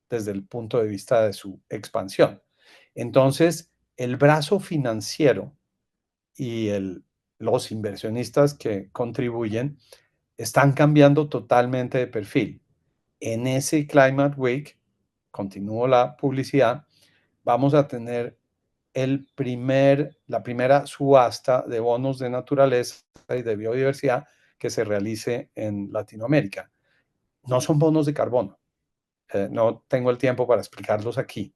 desde el punto de vista de su expansión. Entonces, el brazo financiero y los inversionistas que contribuyen están cambiando totalmente de perfil. En ese Climate Week, continúo la publicidad, vamos a tener la primera subasta de bonos de naturaleza y de biodiversidad que se realice en Latinoamérica. No son bonos de carbono, no tengo el tiempo para explicarlos aquí,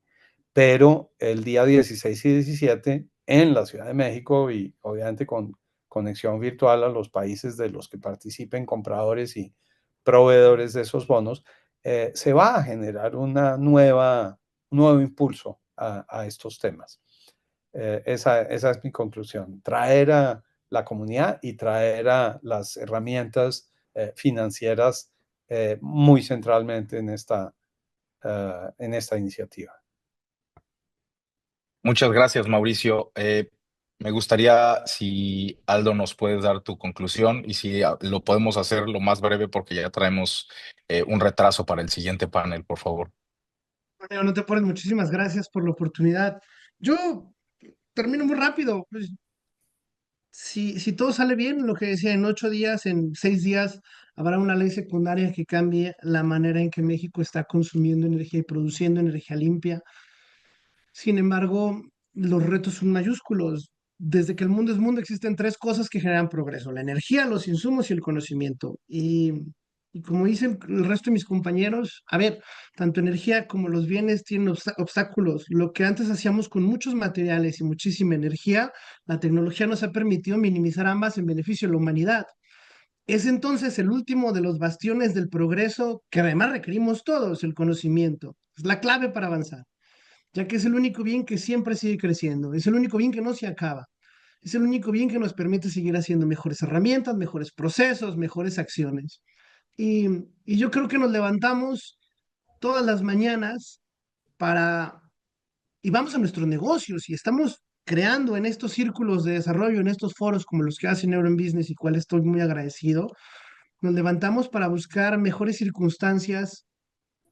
pero el día 16 y 17 en la Ciudad de México, y obviamente con conexión virtual a los países de los que participen compradores y proveedores de esos bonos, se va a generar un nuevo impulso a estos temas. Esa es mi conclusión: traer a la comunidad y traer a las herramientas financieras muy centralmente en esta iniciativa. Muchas gracias, Mauricio. Me gustaría si Aldo nos puedes dar tu conclusión y si lo podemos hacer lo más breve porque ya traemos un retraso para el siguiente panel, por favor. Bueno, no te pones, muchísimas gracias por la oportunidad. Yo termino muy rápido. Pues, si todo sale bien, lo que decía, en 8 días, en 6 días, habrá una ley secundaria que cambie la manera en que México está consumiendo energía y produciendo energía limpia. Sin embargo, los retos son mayúsculos. Desde que el mundo es mundo, existen tres cosas que generan progreso: la energía, los insumos y el conocimiento. Y como dicen el resto de mis compañeros, a ver, tanto energía como los bienes tienen obstáculos. Lo que antes hacíamos con muchos materiales y muchísima energía, la tecnología nos ha permitido minimizar ambas en beneficio de la humanidad. Es entonces el último de los bastiones del progreso que además requerimos todos: el conocimiento. Es la clave para avanzar, ya que es el único bien que siempre sigue creciendo, es el único bien que no se acaba, es el único bien que nos permite seguir haciendo mejores herramientas, mejores procesos, mejores acciones. Y, y yo creo que nos levantamos todas las mañanas para, y vamos a nuestros negocios y estamos creando en estos círculos de desarrollo, en estos foros como los que hace Neuron Business, y cual estoy muy agradecido. Nos levantamos para buscar mejores circunstancias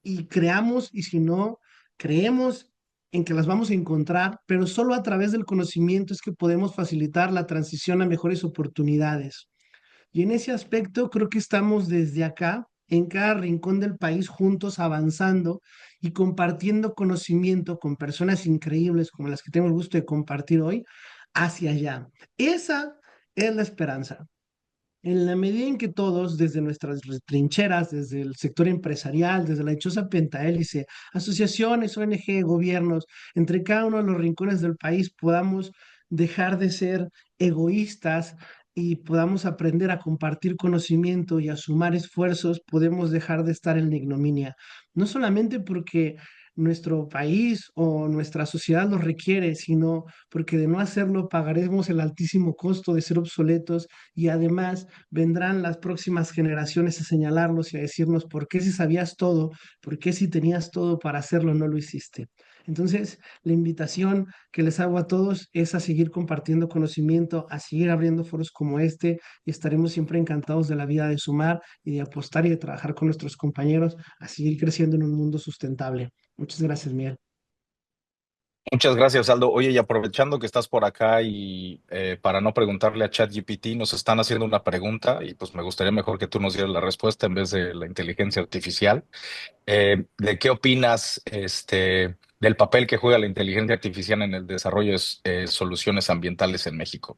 y creamos, y si no, creemos en que las vamos a encontrar, pero solo a través del conocimiento es que podemos facilitar la transición a mejores oportunidades. Y en ese aspecto creo que estamos desde acá, en cada rincón del país, juntos avanzando y compartiendo conocimiento con personas increíbles como las que tengo el gusto de compartir hoy, hacia allá. Esa es la esperanza. En la medida en que todos, desde nuestras trincheras, desde el sector empresarial, desde la dichosa pentahélice, asociaciones, ONG, gobiernos, entre cada uno de los rincones del país, podamos dejar de ser egoístas y podamos aprender a compartir conocimiento y a sumar esfuerzos, podemos dejar de estar en la ignominia. No solamente porque nuestro país o nuestra sociedad lo requiere, sino porque de no hacerlo pagaremos el altísimo costo de ser obsoletos, y además vendrán las próximas generaciones a señalarnos y a decirnos: ¿por qué si sabías todo? ¿Por qué si tenías todo para hacerlo no lo hiciste? Entonces, la invitación que les hago a todos es a seguir compartiendo conocimiento, a seguir abriendo foros como este, y estaremos siempre encantados de la vida de sumar y de apostar y de trabajar con nuestros compañeros a seguir creciendo en un mundo sustentable. Muchas gracias, Miguel. Muchas gracias, Aldo. Oye, y aprovechando que estás por acá y para no preguntarle a ChatGPT, nos están haciendo una pregunta y pues me gustaría mejor que tú nos dieras la respuesta en vez de la inteligencia artificial. ¿De qué opinas del papel que juega la inteligencia artificial en el desarrollo de soluciones ambientales en México?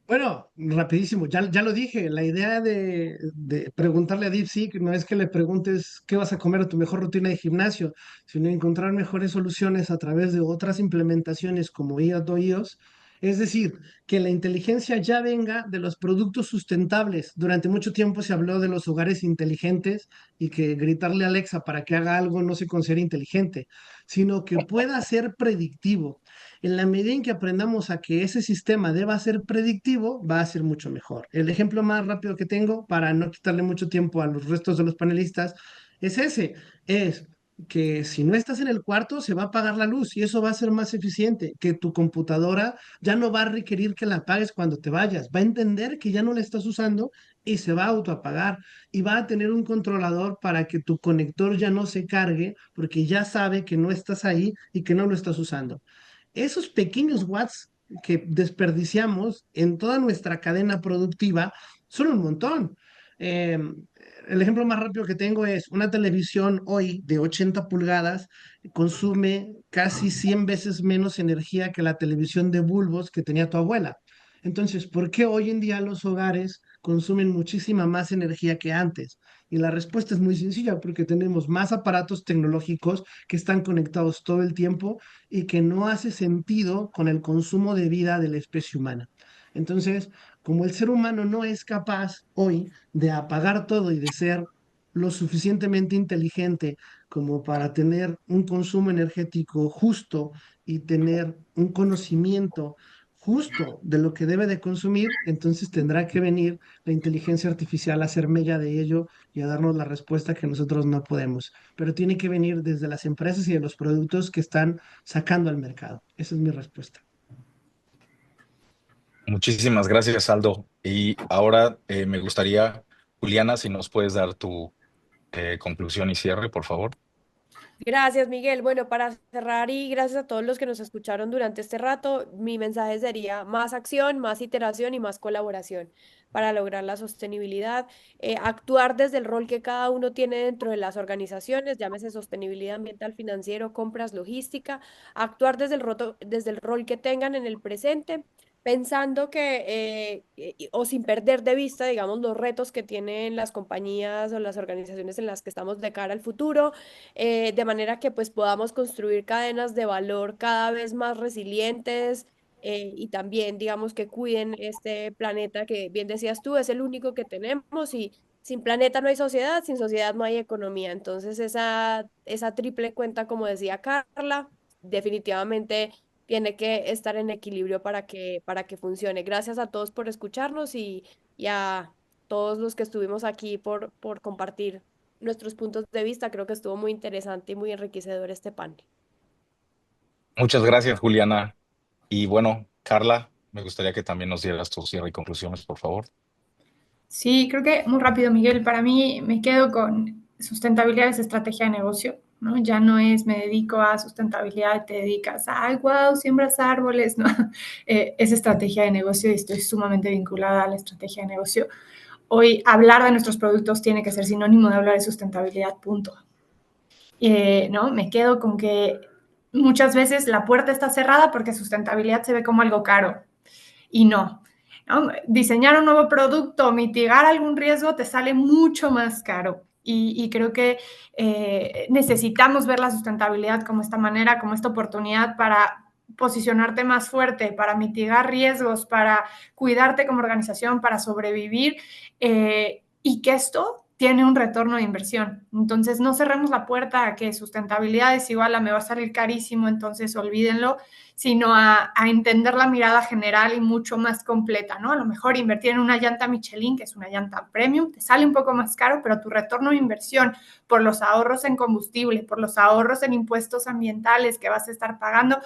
Bueno, rapidísimo, ya lo dije, la idea de preguntarle a DeepSeek no es que le preguntes qué vas a comer o tu mejor rutina de gimnasio, sino encontrar mejores soluciones a través de otras implementaciones como IoT o iOS. Es decir, que la inteligencia ya venga de los productos sustentables. Durante mucho tiempo se habló de los hogares inteligentes y que gritarle a Alexa para que haga algo no se considera inteligente, sino que pueda ser predictivo. En la medida en que aprendamos a que ese sistema deba ser predictivo, va a ser mucho mejor. El ejemplo más rápido que tengo, para no quitarle mucho tiempo a los restos de los panelistas, es ese. Es que si no estás en el cuarto, se va a apagar la luz y eso va a ser más eficiente, que tu computadora ya no va a requerir que la apagues cuando te vayas, va a entender que ya no la estás usando y se va a autoapagar y va a tener un controlador para que tu conector ya no se cargue porque ya sabe que no estás ahí y que no lo estás usando. Esos pequeños watts que desperdiciamos en toda nuestra cadena productiva son un montón. Eh, el ejemplo más rápido que tengo es una televisión hoy de 80 pulgadas consume casi 100 veces menos energía que la televisión de bulbos que tenía tu abuela. Entonces, ¿por qué hoy en día los hogares consumen muchísima más energía que antes? Y la respuesta es muy sencilla, porque tenemos más aparatos tecnológicos que están conectados todo el tiempo y que no hace sentido con el consumo de vida de la especie humana. Entonces, como el ser humano no es capaz hoy de apagar todo y de ser lo suficientemente inteligente como para tener un consumo energético justo y tener un conocimiento justo de lo que debe de consumir, entonces tendrá que venir la inteligencia artificial a hacer mella de ello y a darnos la respuesta que nosotros no podemos. Pero tiene que venir desde las empresas y de los productos que están sacando al mercado. Esa es mi respuesta. Muchísimas gracias, Aldo. Y ahora me gustaría, Juliana, si nos puedes dar tu conclusión y cierre, por favor. Gracias, Miguel. Bueno, para cerrar y gracias a todos los que nos escucharon durante este rato, mi mensaje sería más acción, más iteración y más colaboración para lograr la sostenibilidad. Actuar desde el rol que cada uno tiene dentro de las organizaciones, llámese sostenibilidad ambiental, financiero, compras, logística. Actuar desde el rol que tengan en el presente, pensando o sin perder de vista, digamos, los retos que tienen las compañías o las organizaciones en las que estamos de cara al futuro, de manera que pues podamos construir cadenas de valor cada vez más resilientes, y también digamos que cuiden este planeta que bien decías tú, es el único que tenemos y sin planeta no hay sociedad, sin sociedad no hay economía. Entonces esa triple cuenta, como decía Carla, definitivamente tiene que estar en equilibrio para que funcione. Gracias a todos por escucharnos y a todos los que estuvimos aquí por compartir nuestros puntos de vista. Creo que estuvo muy interesante y muy enriquecedor este panel. Muchas gracias, Juliana. Y bueno, Carla, me gustaría que también nos dieras tu cierre y conclusiones, por favor. Sí, creo que muy rápido, Miguel. Para mí me quedo con sustentabilidad es estrategia de negocio, ¿no? Ya no es me dedico a sustentabilidad, te dedicas a, ay, wow, siembras árboles, ¿no? Es estrategia de negocio y estoy sumamente vinculada a la estrategia de negocio. Hoy hablar de nuestros productos tiene que ser sinónimo de hablar de sustentabilidad, punto. ¿No? Me quedo con que muchas veces la puerta está cerrada porque sustentabilidad se ve como algo caro y no. ¿No? Diseñar un nuevo producto, mitigar algún riesgo te sale mucho más caro. Y creo que necesitamos ver la sustentabilidad como esta manera, como esta oportunidad para posicionarte más fuerte, para mitigar riesgos, para cuidarte como organización, para sobrevivir, y que esto tiene un retorno de inversión. Entonces, no cerremos la puerta a que sustentabilidad es igual a me va a salir carísimo, entonces olvídenlo, sino a entender la mirada general y mucho más completa, ¿no? A lo mejor invertir en una llanta Michelin, que es una llanta premium, te sale un poco más caro, pero tu retorno de inversión por los ahorros en combustible, por los ahorros en impuestos ambientales que vas a estar pagando,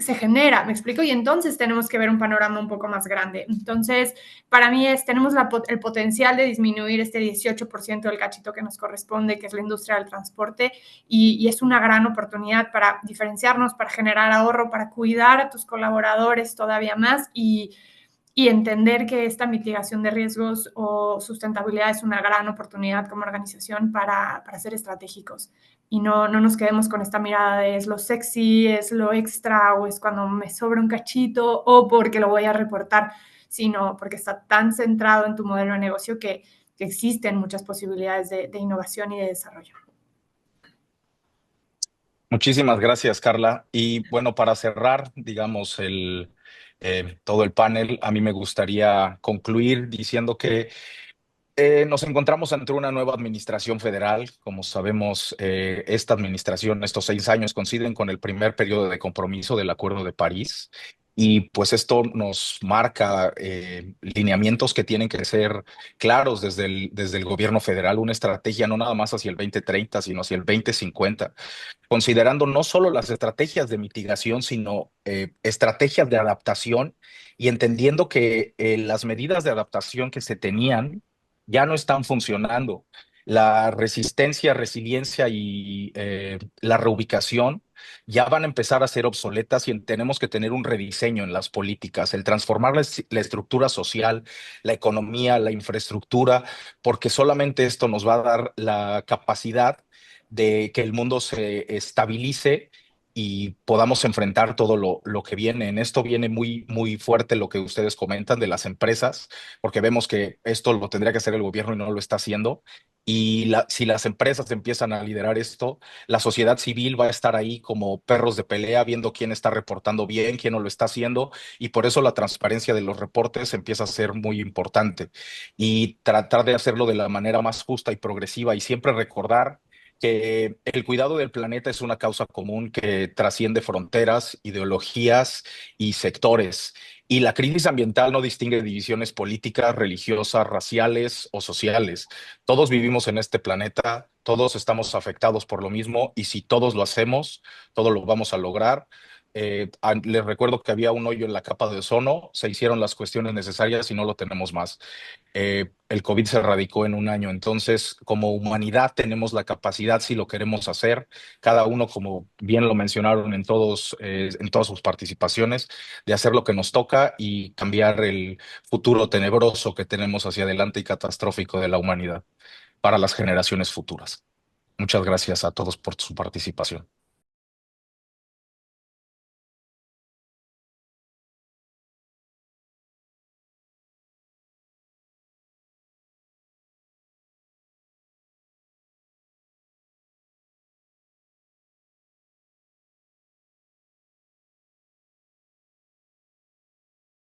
se genera, ¿me explico? Y entonces tenemos que ver un panorama un poco más grande. Entonces, para mí tenemos el potencial de disminuir este 18% del cachito que nos corresponde, que es la industria del transporte, y es una gran oportunidad para diferenciarnos, para generar ahorro, para cuidar a tus colaboradores todavía más y entender que esta mitigación de riesgos o sustentabilidad es una gran oportunidad como organización para ser estratégicos y no nos quedemos con esta mirada de es lo sexy, es lo extra o es cuando me sobra un cachito o porque lo voy a reportar, sino porque está tan centrado en tu modelo de negocio que existen muchas posibilidades de innovación y de desarrollo. Muchísimas gracias, Carla. Y bueno, para cerrar, digamos, todo el panel, a mí me gustaría concluir diciendo que nos encontramos ante una nueva administración federal. Como sabemos, esta administración, estos 6 años, coinciden con el primer periodo de compromiso del Acuerdo de París. Y pues esto nos marca lineamientos que tienen que ser claros desde el gobierno federal, una estrategia no nada más hacia el 2030, sino hacia el 2050, considerando no solo las estrategias de mitigación, sino estrategias de adaptación y entendiendo que las medidas de adaptación que se tenían ya no están funcionando. La resistencia, resiliencia y la reubicación ya van a empezar a ser obsoletas y tenemos que tener un rediseño en las políticas, el transformar la estructura social, la economía, la infraestructura, porque solamente esto nos va a dar la capacidad de que el mundo se estabilice y podamos enfrentar todo lo que viene. En esto viene muy, muy fuerte lo que ustedes comentan de las empresas, porque vemos que esto lo tendría que hacer el gobierno y no lo está haciendo. Y si las empresas empiezan a liderar esto, la sociedad civil va a estar ahí como perros de pelea, viendo quién está reportando bien, quién no lo está haciendo, y por eso la transparencia de los reportes empieza a ser muy importante. Y tratar de hacerlo de la manera más justa y progresiva, y siempre recordar que el cuidado del planeta es una causa común que trasciende fronteras, ideologías y sectores. Y la crisis ambiental no distingue divisiones políticas, religiosas, raciales o sociales. Todos vivimos en este planeta, todos estamos afectados por lo mismo y si todos lo hacemos, todo lo vamos a lograr. Les recuerdo que había un hoyo en la capa de ozono, se hicieron las cuestiones necesarias y no lo tenemos más. El COVID se erradicó en un año, entonces como humanidad tenemos la capacidad, si lo queremos hacer, cada uno, como bien lo mencionaron en todas sus participaciones, de hacer lo que nos toca y cambiar el futuro tenebroso que tenemos hacia adelante y catastrófico de la humanidad para las generaciones futuras. Muchas gracias a todos por su participación.